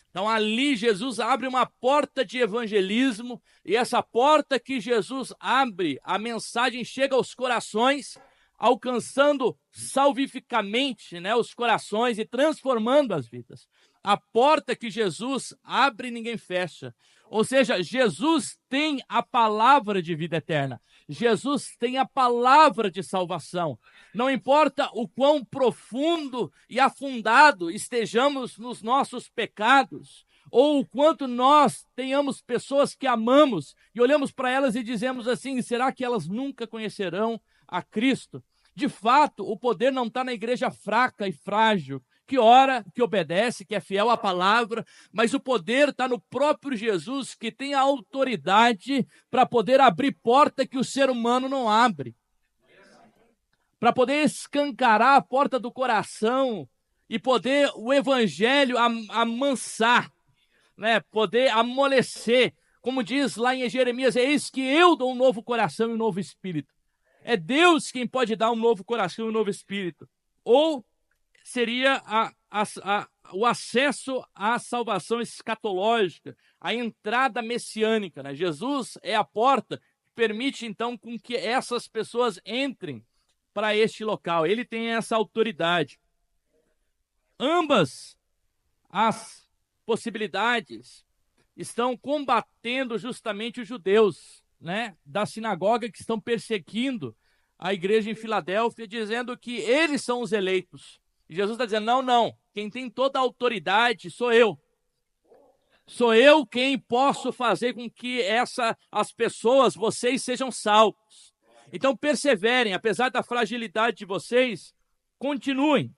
Então ali Jesus abre uma porta de evangelismo, e essa porta que Jesus abre, a mensagem chega aos corações, alcançando salvificamente, né, os corações e transformando as vidas. A porta que Jesus abre, ninguém fecha. Ou seja, Jesus tem a palavra de vida eterna. Jesus tem a palavra de salvação. Não importa o quão profundo e afundado estejamos nos nossos pecados, ou o quanto nós tenhamos pessoas que amamos e olhamos para elas e dizemos assim: será que elas nunca conhecerão a Cristo? De fato, o poder não está na igreja fraca e frágil, que ora, que obedece, que é fiel à palavra, mas o poder está no próprio Jesus, que tem a autoridade para poder abrir porta que o ser humano não abre, para poder escancarar a porta do coração e poder o evangelho amansar, né? Poder amolecer, como diz lá em Jeremias: eis que eu dou um novo coração e um novo espírito. É Deus quem pode dar um novo coração e um novo espírito. Ou seria o acesso à salvação escatológica, a entrada messiânica, né? Jesus é a porta que permite, então, com que essas pessoas entrem para este local. Ele tem essa autoridade. Ambas as possibilidades estão combatendo justamente os judeus, né, da sinagoga, que estão perseguindo a igreja em Filadélfia, dizendo que eles são os eleitos. E Jesus está dizendo: não, não, quem tem toda a autoridade sou eu. Sou eu quem posso fazer com que as pessoas, vocês, sejam salvos. Então perseverem, apesar da fragilidade de vocês, continuem.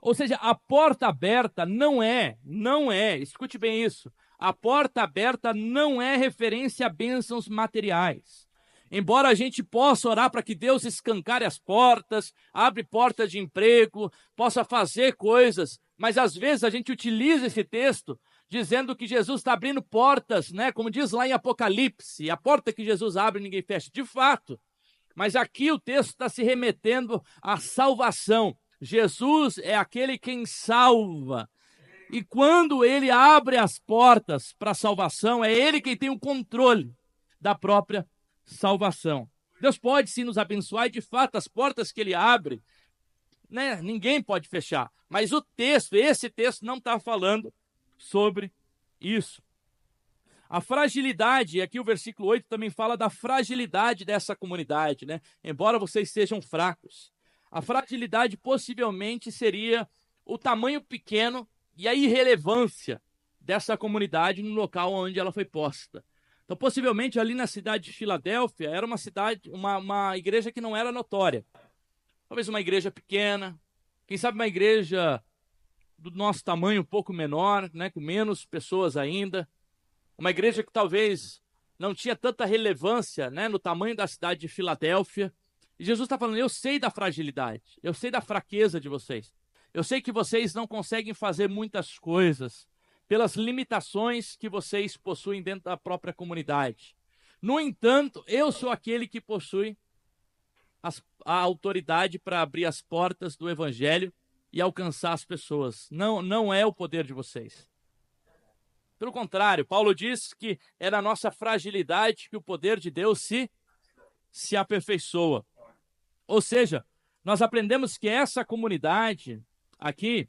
Ou seja, a porta aberta não é, escute bem isso, a porta aberta não é referência a bênçãos materiais. Embora a gente possa orar para que Deus escancare as portas, abre portas de emprego, possa fazer coisas, mas às vezes a gente utiliza esse texto dizendo que Jesus está abrindo portas, né? Como diz lá em Apocalipse, a porta que Jesus abre ninguém fecha. De fato, mas aqui o texto está se remetendo à salvação. Jesus é aquele quem salva. E quando ele abre as portas para a salvação, é ele quem tem o controle da própria salvação. Deus pode sim nos abençoar, e de fato as portas que ele abre, né, ninguém pode fechar. Mas esse texto não está falando sobre isso. A fragilidade, aqui o versículo 8 também fala da fragilidade dessa comunidade, né? Embora vocês sejam fracos. A fragilidade possivelmente seria o tamanho pequeno e a irrelevância dessa comunidade no local onde ela foi posta. Então, possivelmente, ali na cidade de Filadélfia, era uma cidade, uma igreja que não era notória. Talvez uma igreja pequena, quem sabe uma igreja do nosso tamanho um pouco menor, né, com menos pessoas ainda. Uma igreja que talvez não tinha tanta relevância, né, no tamanho da cidade de Filadélfia. E Jesus está falando: eu sei da fragilidade, eu sei da fraqueza de vocês. Eu sei que vocês não conseguem fazer muitas coisas pelas limitações que vocês possuem dentro da própria comunidade. No entanto, eu sou aquele que possui a autoridade para abrir as portas do evangelho e alcançar as pessoas. Não é o poder de vocês. Pelo contrário, Paulo diz que é na nossa fragilidade que o poder de Deus se aperfeiçoa. Ou seja, nós aprendemos que essa comunidade aqui...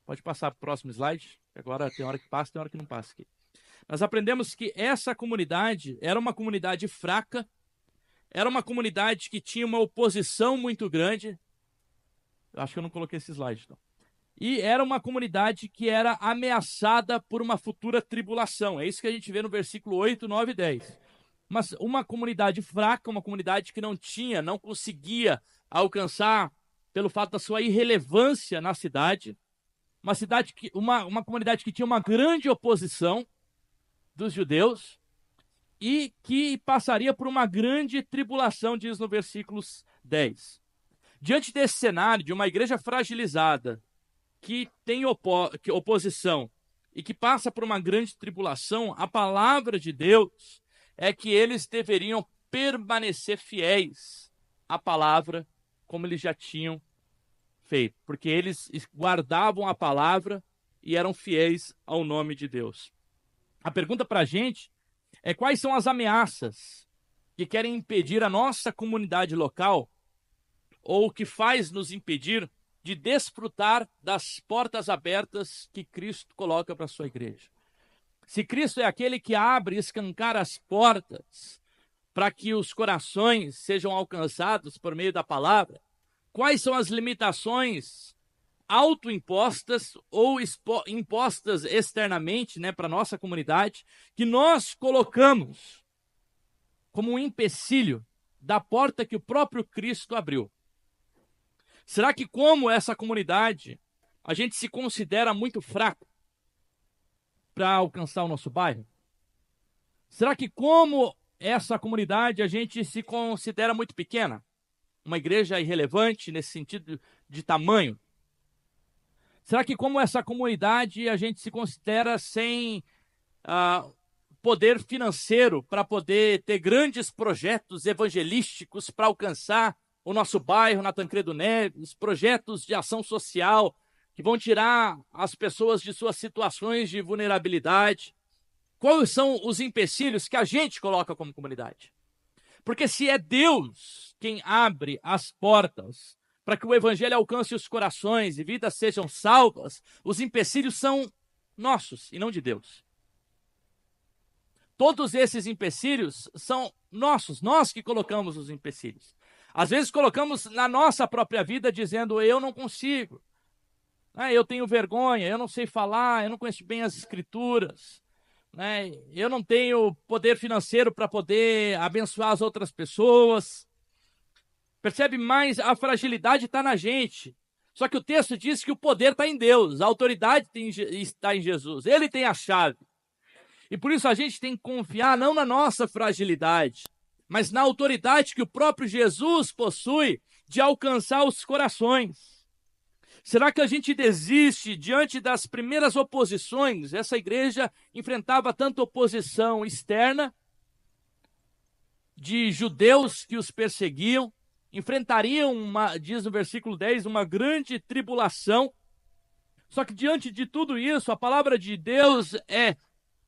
Pode passar para o próximo slide, agora tem hora que passa, tem hora que não passa aqui. Nós aprendemos que essa comunidade era uma comunidade fraca, era uma comunidade que tinha uma oposição muito grande. Acho que eu não coloquei esse slide, então. E era uma comunidade que era ameaçada por uma futura tribulação. É isso que a gente vê no versículo 8, 9 e 10. Mas uma comunidade fraca, uma comunidade que não conseguia alcançar, pelo fato da sua irrelevância na cidade, uma comunidade que tinha uma grande oposição dos judeus e que passaria por uma grande tribulação, diz no versículo 10. Diante desse cenário de uma igreja fragilizada, que tem oposição e que passa por uma grande tribulação, a palavra de Deus é que eles deveriam permanecer fiéis à palavra como eles já tinham feito, porque eles guardavam a palavra e eram fiéis ao nome de Deus. A pergunta para a gente é: quais são as ameaças que querem impedir a nossa comunidade local, ou que faz nos impedir de desfrutar das portas abertas que Cristo coloca para a sua igreja? Se Cristo é aquele que abre e escancara as portas para que os corações sejam alcançados por meio da palavra, quais são as limitações autoimpostas ou impostas externamente, para a nossa comunidade, que nós colocamos como um empecilho da porta que o próprio Cristo abriu? Será que, como essa comunidade, a gente se considera muito fraco para alcançar o nosso bairro? Será que, como essa comunidade, a gente se considera muito pequena? Uma igreja irrelevante nesse sentido de tamanho? Será que, como essa comunidade, a gente se considera sem poder financeiro para poder ter grandes projetos evangelísticos para alcançar o nosso bairro na Tancredo Neves, projetos de ação social que vão tirar as pessoas de suas situações de vulnerabilidade? Quais são os empecilhos que a gente coloca como comunidade? Porque se é Deus quem abre as portas para que o evangelho alcance os corações e vidas sejam salvas, os empecilhos são nossos e não de Deus. Todos esses empecilhos são nossos, nós que colocamos os empecilhos. Às vezes colocamos na nossa própria vida dizendo: eu não consigo, eu tenho vergonha, eu não sei falar, eu não conheço bem as escrituras, eu não tenho poder financeiro para poder abençoar as outras pessoas. Percebe? Mais a fragilidade está na gente. Só que o texto diz que o poder está em Deus, a autoridade está em Jesus, Ele tem a chave. E por isso a gente tem que confiar não na nossa fragilidade, mas na autoridade que o próprio Jesus possui de alcançar os corações. Será que a gente desiste diante das primeiras oposições? Essa igreja enfrentava tanto oposição externa, de judeus que os perseguiam, enfrentariam, diz no versículo 10, uma grande tribulação. Só que diante de tudo isso, a palavra de Deus é: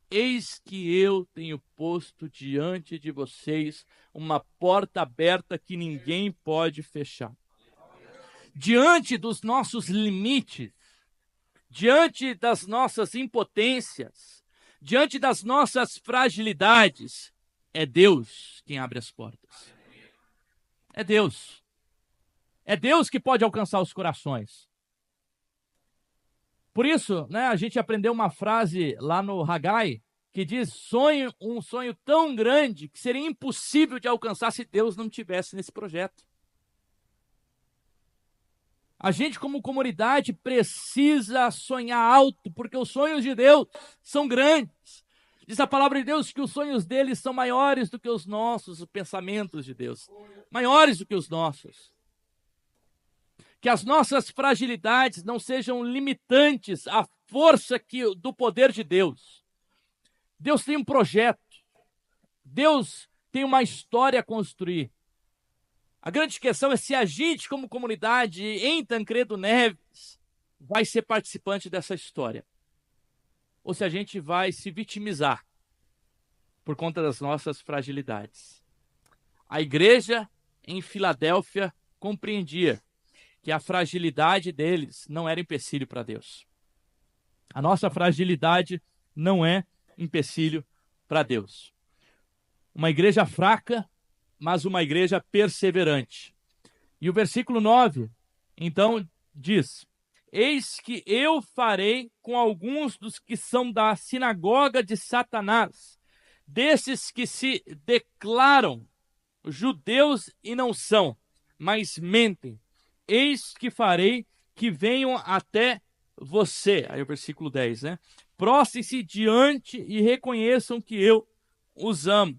eis que eu tenho posto diante de vocês uma porta aberta que ninguém pode fechar. Diante dos nossos limites, diante das nossas impotências, diante das nossas fragilidades, é Deus quem abre as portas. É Deus. É Deus que pode alcançar os corações. Por isso, a gente aprendeu uma frase lá no Hagai, que diz: um sonho tão grande que seria impossível de alcançar se Deus não estivesse nesse projeto. A gente, como comunidade, precisa sonhar alto, porque os sonhos de Deus são grandes. Diz a palavra de Deus que os sonhos deles são maiores do que os nossos, os pensamentos de Deus, maiores do que os nossos. Que as nossas fragilidades não sejam limitantes à força do poder de Deus. Deus tem um projeto. Deus tem uma história a construir. A grande questão é se a gente, como comunidade em Tancredo Neves, vai ser participante dessa história. Ou se a gente vai se vitimizar por conta das nossas fragilidades. A igreja em Filadélfia compreendia que a fragilidade deles não era empecilho para Deus. A nossa fragilidade não é empecilho para Deus. Uma igreja fraca, mas uma igreja perseverante. E o versículo 9, então, diz: eis que eu farei com alguns dos que são da sinagoga de Satanás, desses que se declaram judeus e não são, mas mentem. Eis que farei que venham até você. Aí o versículo 10, né? Prostrem-se diante e reconheçam que eu os amo.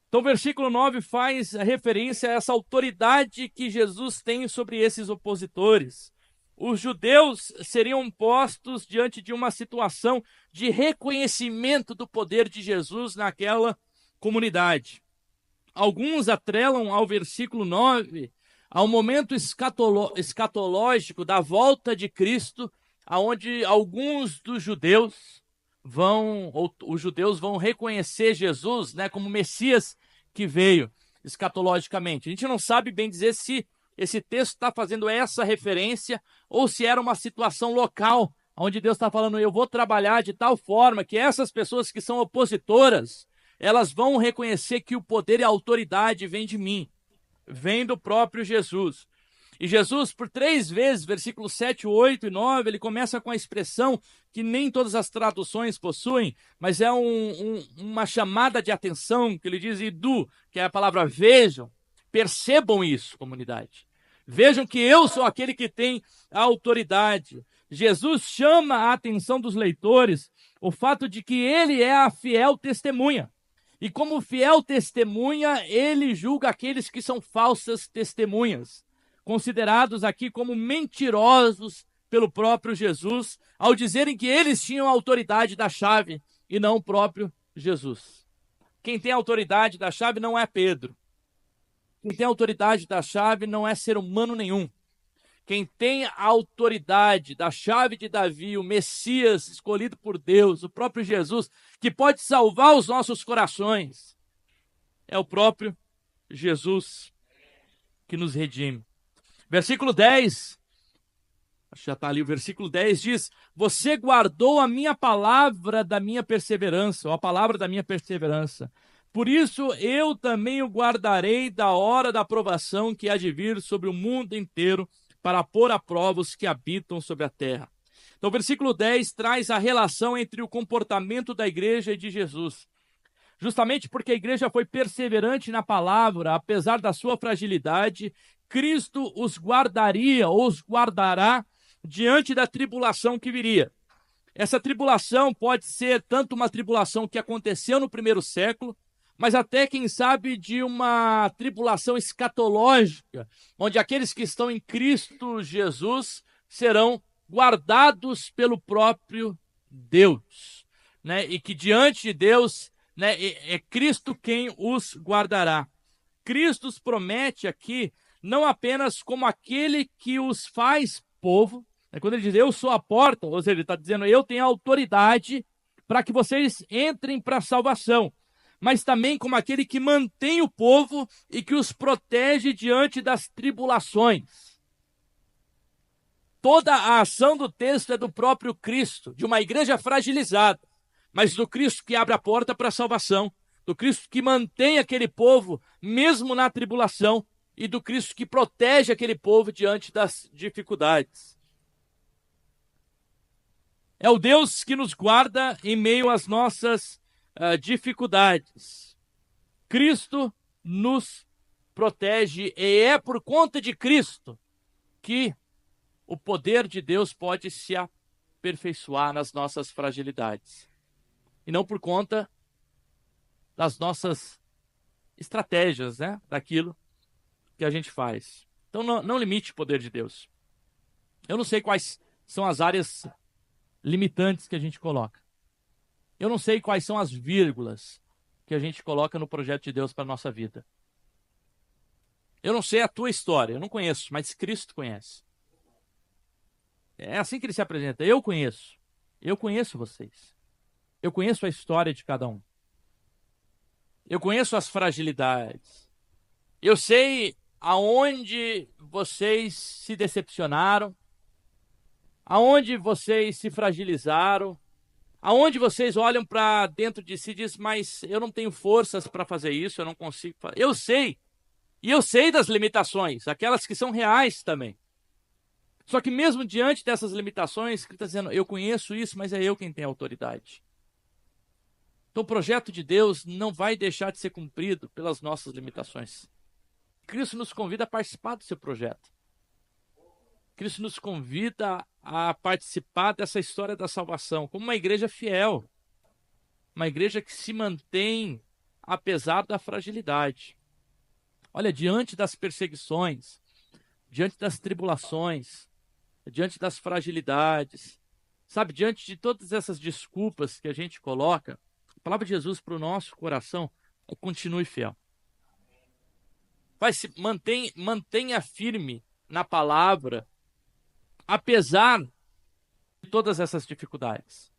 Então o versículo 9 faz referência a essa autoridade que Jesus tem sobre esses opositores. Os judeus seriam postos diante de uma situação de reconhecimento do poder de Jesus naquela comunidade. Alguns atrelam ao versículo 9 ao momento escatológico da volta de Cristo, aonde alguns dos judeus os judeus vão reconhecer Jesus, né, como Messias que veio escatologicamente. A gente não sabe bem dizer se esse texto está fazendo essa referência ou se era uma situação local, onde Deus está falando: eu vou trabalhar de tal forma que essas pessoas que são opositoras, elas vão reconhecer que o poder e a autoridade vem de mim, vem do próprio Jesus. E Jesus, por 3 vezes, versículos 7, 8 e 9, ele começa com a expressão que nem todas as traduções possuem, mas é uma chamada de atenção, que ele diz idu, que é a palavra vejam. Percebam isso, comunidade. Vejam que eu sou aquele que tem a autoridade. Jesus chama a atenção dos leitores o fato de que ele é a fiel testemunha. E como fiel testemunha, ele julga aqueles que são falsas testemunhas, considerados aqui como mentirosos pelo próprio Jesus, ao dizerem que eles tinham a autoridade da chave e não o próprio Jesus. Quem tem a autoridade da chave não é Pedro. Quem tem a autoridade da chave não é ser humano nenhum. Quem tem a autoridade da chave de Davi, o Messias escolhido por Deus, o próprio Jesus, que pode salvar os nossos corações, é o próprio Jesus que nos redime. Versículo 10, já está ali, o versículo 10 diz: você guardou a minha palavra da minha perseverança, ou a palavra da minha perseverança. Por isso eu também o guardarei da hora da provação que há de vir sobre o mundo inteiro, para pôr à prova os que habitam sobre a terra. Então o versículo 10 traz a relação entre o comportamento da igreja e de Jesus. Justamente porque a igreja foi perseverante na palavra, apesar da sua fragilidade, Cristo os guardaria, ou os guardará, diante da tribulação que viria. Essa tribulação pode ser tanto uma tribulação que aconteceu no primeiro século, mas até, quem sabe, de uma tribulação escatológica, onde aqueles que estão em Cristo Jesus serão guardados pelo próprio Deus, né? E que diante de Deus, né, é Cristo quem os guardará. Cristo os promete aqui não apenas como aquele que os faz povo, né? Quando ele diz eu sou a porta, ou seja, ele está dizendo eu tenho autoridade para que vocês entrem para a salvação, mas também como aquele que mantém o povo e que os protege diante das tribulações. Toda a ação do texto é do próprio Cristo, de uma igreja fragilizada, mas do Cristo que abre a porta para a salvação, do Cristo que mantém aquele povo mesmo na tribulação e do Cristo que protege aquele povo diante das dificuldades. É o Deus que nos guarda em meio às nossas dificuldades. Cristo nos protege e é por conta de Cristo que o poder de Deus pode se aperfeiçoar nas nossas fragilidades. E não por conta das nossas estratégias, né? Daquilo que a gente faz. Então não limite o poder de Deus. Eu não sei quais são as áreas limitantes que a gente coloca. Eu não sei quais são as vírgulas que a gente coloca no projeto de Deus para a nossa vida. Eu não sei a tua história, eu não conheço, mas Cristo conhece. É assim que ele se apresenta. Eu conheço vocês. Eu conheço a história de cada um. Eu conheço as fragilidades. Eu sei aonde vocês se decepcionaram, aonde vocês se fragilizaram, Aonde vocês olham para dentro de si e dizem, mas eu não tenho forças para fazer isso, eu não consigo fazer. Eu sei. E eu sei das limitações, aquelas que são reais também. Só que mesmo diante dessas limitações, ele está dizendo, eu conheço isso, mas é eu quem tem autoridade. Então o projeto de Deus não vai deixar de ser cumprido pelas nossas limitações. Cristo nos convida a participar do seu projeto. Cristo nos convida a participar dessa história da salvação, como uma igreja fiel. Uma igreja que se mantém apesar da fragilidade. Olha, diante das perseguições, diante das tribulações, diante das fragilidades, sabe, diante de todas essas desculpas que a gente coloca, a palavra de Jesus para o nosso coração é continue fiel. Mantenha firme na palavra, apesar de todas essas dificuldades.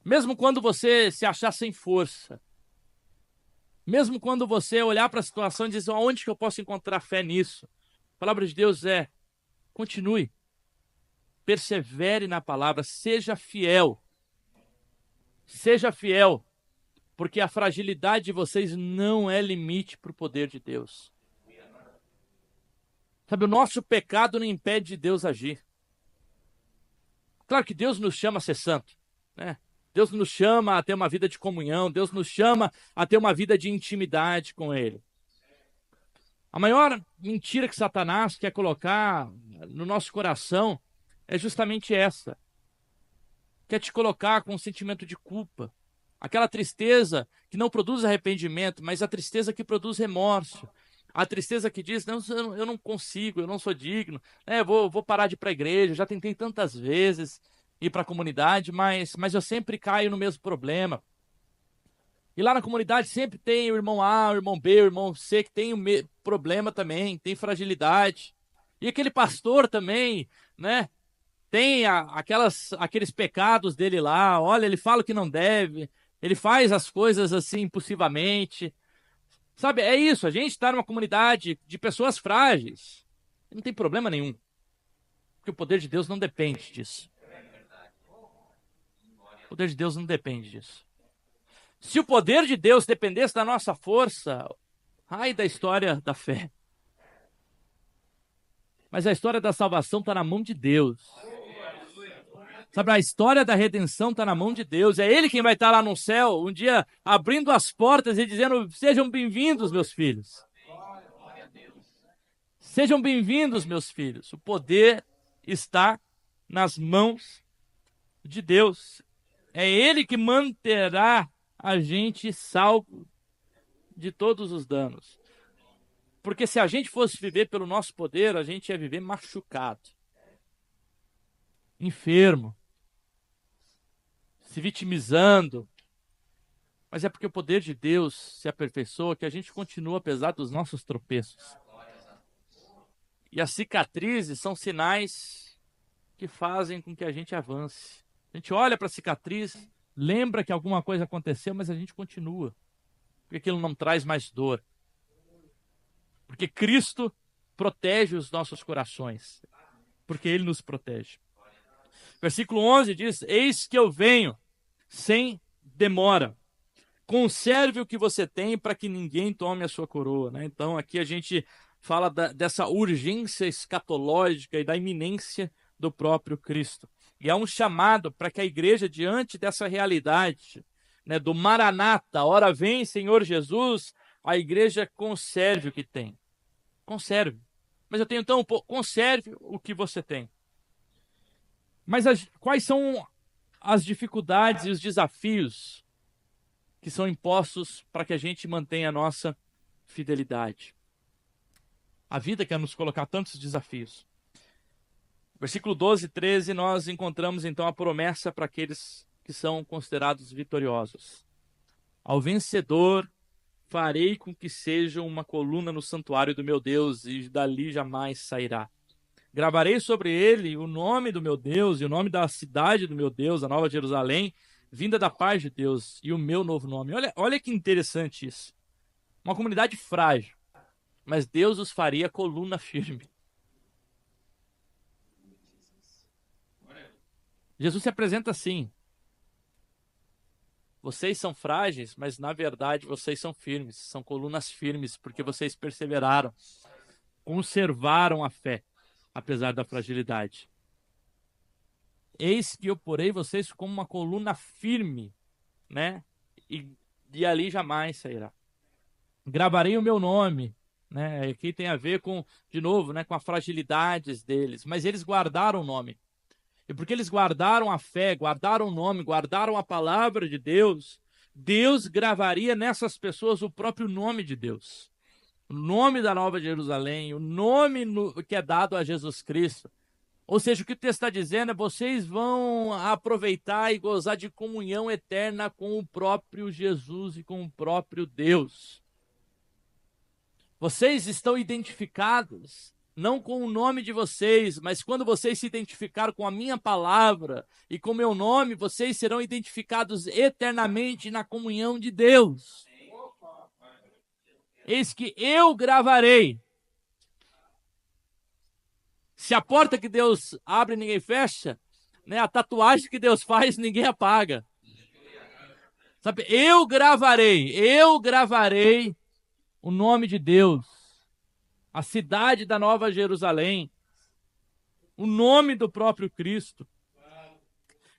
Mesmo quando você se achar sem força, mesmo quando você olhar para a situação e dizer, aonde que eu posso encontrar fé nisso? A palavra de Deus é, continue, persevere na palavra, seja fiel, porque a fragilidade de vocês não é limite para o poder de Deus. Sabe, o nosso pecado não impede de Deus agir. Claro que Deus nos chama a ser santo, né? Deus nos chama a ter uma vida de comunhão, Deus nos chama a ter uma vida de intimidade com Ele. A maior mentira que Satanás quer colocar no nosso coração é justamente essa. Quer te colocar com um sentimento de culpa. Aquela tristeza que não produz arrependimento, mas a tristeza que produz remorso. A tristeza que diz, não, eu não consigo, eu não sou digno, vou parar de ir para a igreja, já tentei tantas vezes ir para a comunidade, mas eu sempre caio no mesmo problema. E lá na comunidade sempre tem o irmão A, o irmão B, o irmão C, que tem problema também, tem fragilidade. E aquele pastor também, né, tem aqueles pecados dele lá, olha, ele fala o que não deve, ele faz as coisas assim impulsivamente. Sabe, é isso, a gente está numa comunidade de pessoas frágeis. Não tem problema nenhum. Porque o poder de Deus não depende disso. O poder de Deus não depende disso. Se o poder de Deus dependesse da nossa força, ai da história da fé. Mas a história da salvação está na mão de Deus. Sabe, a história da redenção está na mão de Deus. É Ele quem vai estar lá no céu, um dia abrindo as portas e dizendo, sejam bem-vindos, meus filhos. Sejam bem-vindos, meus filhos. O poder está nas mãos de Deus. É Ele que manterá a gente salvo de todos os danos. Porque se a gente fosse viver pelo nosso poder, a gente ia viver machucado, enfermo, se vitimizando. Mas é porque o poder de Deus se aperfeiçoa que a gente continua apesar dos nossos tropeços. E as cicatrizes são sinais que fazem com que a gente avance. A gente olha para a cicatriz, lembra que alguma coisa aconteceu, mas a gente continua. Porque aquilo não traz mais dor. Porque Cristo protege os nossos corações. Porque Ele nos protege. Versículo 11 diz, eis que eu venho sem demora. Conserve o que você tem para que ninguém tome a sua coroa. Né? Então aqui a gente fala dessa urgência escatológica e da iminência do próprio Cristo. E há um chamado para que a igreja, diante dessa realidade, né, do Maranata, ora vem Senhor Jesus, a igreja conserve o que tem. Conserve. Mas eu tenho então, conserve o que você tem. Mas quais são as dificuldades e os desafios que são impostos para que a gente mantenha a nossa fidelidade? A vida quer nos colocar tantos desafios. Versículo 12 e 13, nós encontramos então a promessa para aqueles que são considerados vitoriosos. Ao vencedor farei com que seja uma coluna no santuário do meu Deus, e dali jamais sairá. Gravarei sobre ele o nome do meu Deus e o nome da cidade do meu Deus, a Nova Jerusalém, vinda da paz de Deus, e o meu novo nome. Olha que interessante isso. Uma comunidade frágil, mas Deus os faria coluna firme. Jesus se apresenta assim: vocês são frágeis, mas na verdade vocês são firmes, são colunas firmes, porque vocês perseveraram, conservaram a fé, apesar da fragilidade. Eis que eu porei vocês como uma coluna firme, né? E ali jamais sairá. Gravarei o meu nome, né? Aqui tem a ver com, de novo, né, com as fragilidades deles, mas eles guardaram o nome. E porque eles guardaram a fé, guardaram o nome, guardaram a palavra de Deus, Deus gravaria nessas pessoas o próprio nome de Deus. O nome da Nova Jerusalém, o nome que é dado a Jesus Cristo. Ou seja, o que o texto está dizendo é: vocês vão aproveitar e gozar de comunhão eterna com o próprio Jesus e com o próprio Deus. Vocês estão identificados, não com o nome de vocês, mas quando vocês se identificaram com a minha palavra e com o meu nome, vocês serão identificados eternamente na comunhão de Deus. Eis que eu gravarei. Se a porta que Deus abre, ninguém fecha, né? A tatuagem que Deus faz, ninguém apaga. Sabe, eu gravarei o nome de Deus, a cidade da Nova Jerusalém, o nome do próprio Cristo.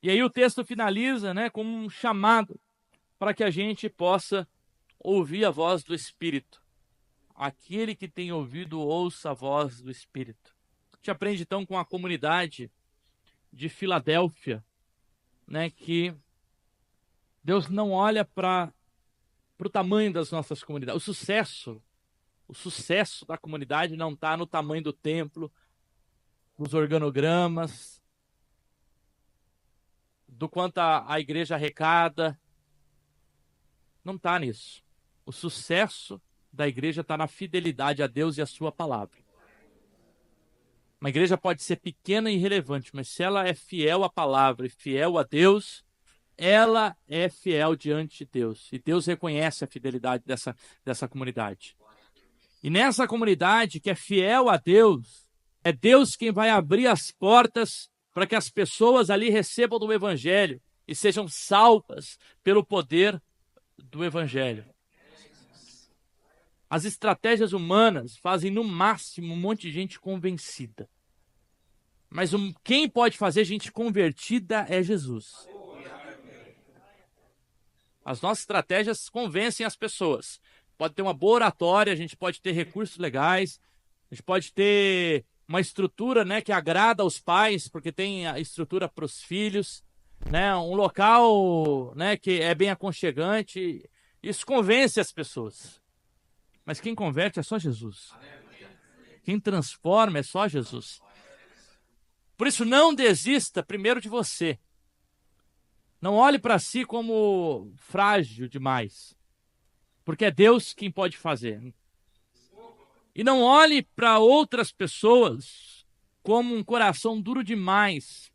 E aí o texto finaliza, né, com um chamado para que a gente possa ouvir a voz do Espírito. Aquele que tem ouvido, ouça a voz do Espírito. A gente aprende então com a comunidade de Filadélfia, né, que Deus não olha para o tamanho das nossas comunidades. O sucesso da comunidade não está no tamanho do templo, dos organogramas, do quanto a igreja arrecada. Não está nisso. O sucesso da igreja está na fidelidade a Deus e a sua palavra. Uma igreja pode ser pequena e irrelevante, mas se ela é fiel à palavra e fiel a Deus, ela é fiel diante de Deus. E Deus reconhece a fidelidade dessa comunidade. E nessa comunidade que é fiel a Deus, é Deus quem vai abrir as portas para que as pessoas ali recebam do Evangelho e sejam salvas pelo poder do Evangelho. As estratégias humanas fazem no máximo um monte de gente convencida. Mas quem pode fazer gente convertida é Jesus. As nossas estratégias convencem as pessoas. Pode ter uma boa oratória, a gente pode ter recursos legais, a gente pode ter uma estrutura, né, que agrada aos pais, porque tem a estrutura para os filhos, né, um local, né, que é bem aconchegante. Isso convence as pessoas. Mas quem converte é só Jesus. Quem transforma é só Jesus. Por isso, não desista primeiro de você. Não olhe para si como frágil demais, porque é Deus quem pode fazer. E não olhe para outras pessoas como um coração duro demais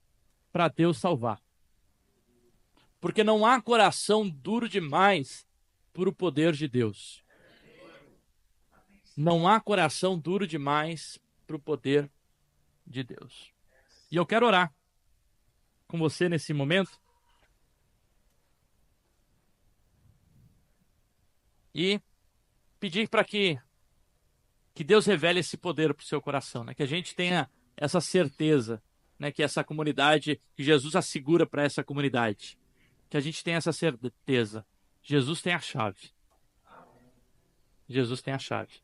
para Deus salvar. Porque não há coração duro demais para o poder de Deus. Não há coração duro demais para o poder de Deus. E eu quero orar com você nesse momento. E pedir para que Deus revele esse poder para o seu coração, né? Que a gente tenha essa certeza, né? Que essa comunidade, que Jesus assegura para essa comunidade. Que a gente tenha essa certeza. Jesus tem a chave. Jesus tem a chave.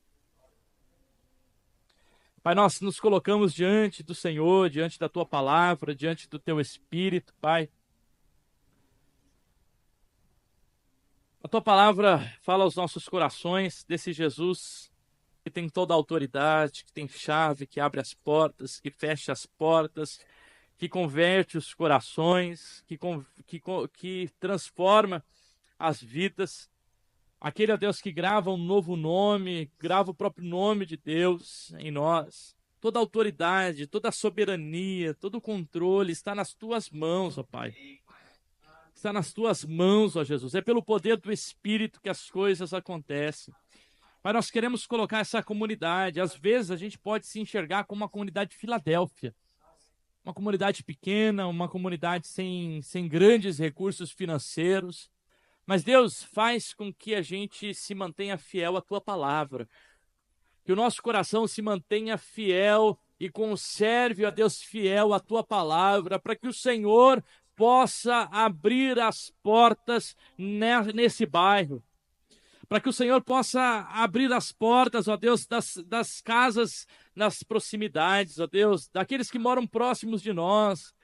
Pai, nós nos colocamos diante do Senhor, diante da Tua palavra, diante do Teu Espírito, Pai. A Tua palavra fala aos nossos corações desse Jesus que tem toda a autoridade, que tem chave, que abre as portas, que fecha as portas, que converte os corações, que transforma as vidas. Aquele, ó Deus, que grava um novo nome, grava o próprio nome de Deus em nós. Toda a autoridade, toda a soberania, todo o controle está nas Tuas mãos, ó Pai. Está nas Tuas mãos, ó Jesus. É pelo poder do Espírito que as coisas acontecem. Pai, nós queremos colocar essa comunidade. Às vezes a gente pode se enxergar como uma comunidade de Filadélfia. uma comunidade pequena, uma comunidade sem grandes recursos financeiros. Mas Deus, faz com que a gente se mantenha fiel à tua palavra, que o nosso coração se mantenha fiel e conserve, ó Deus, fiel à tua palavra, para que o Senhor possa abrir as portas nesse bairro, para que o Senhor possa abrir as portas, ó Deus, das casas nas proximidades, ó Deus, daqueles que moram próximos de nós,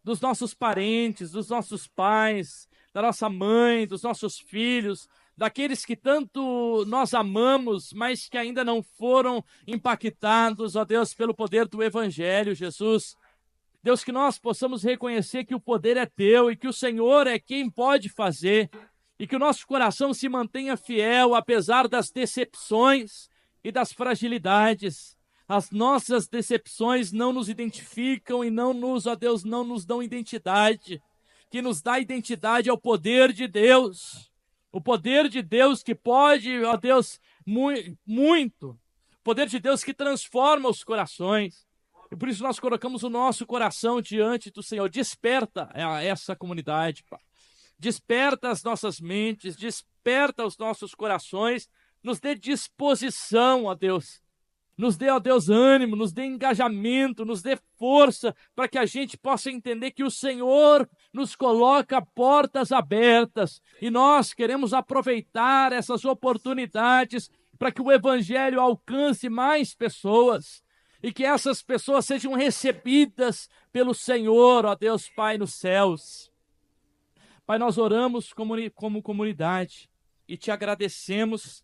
dos nossos parentes, dos nossos pais, da nossa mãe, dos nossos filhos, daqueles que tanto nós amamos, mas que ainda não foram impactados, ó Deus, pelo poder do Evangelho, Jesus. Deus, que nós possamos reconhecer que o poder é teu e que o Senhor é quem pode fazer, e que o nosso coração se mantenha fiel, apesar das decepções e das fragilidades. As nossas decepções não nos identificam e não nos, ó Deus, não nos dão identidade. Que nos dá identidade é o poder de Deus. O poder de Deus que pode, ó Deus, muito. O poder de Deus que transforma os corações. E por isso nós colocamos o nosso coração diante do Senhor. Desperta essa comunidade, Pai. Desperta as nossas mentes, desperta os nossos corações. Nos dê disposição, ó Deus. Nos dê, ó Deus, ânimo, nos dê engajamento, nos dê força para que a gente possa entender que o Senhor nos coloca portas abertas e nós queremos aproveitar essas oportunidades para que o Evangelho alcance mais pessoas e que essas pessoas sejam recebidas pelo Senhor, ó Deus Pai nos céus. Pai, nós oramos como comunidade e te agradecemos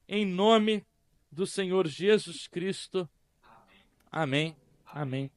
em nome do Senhor Jesus Cristo. Amém. Amém.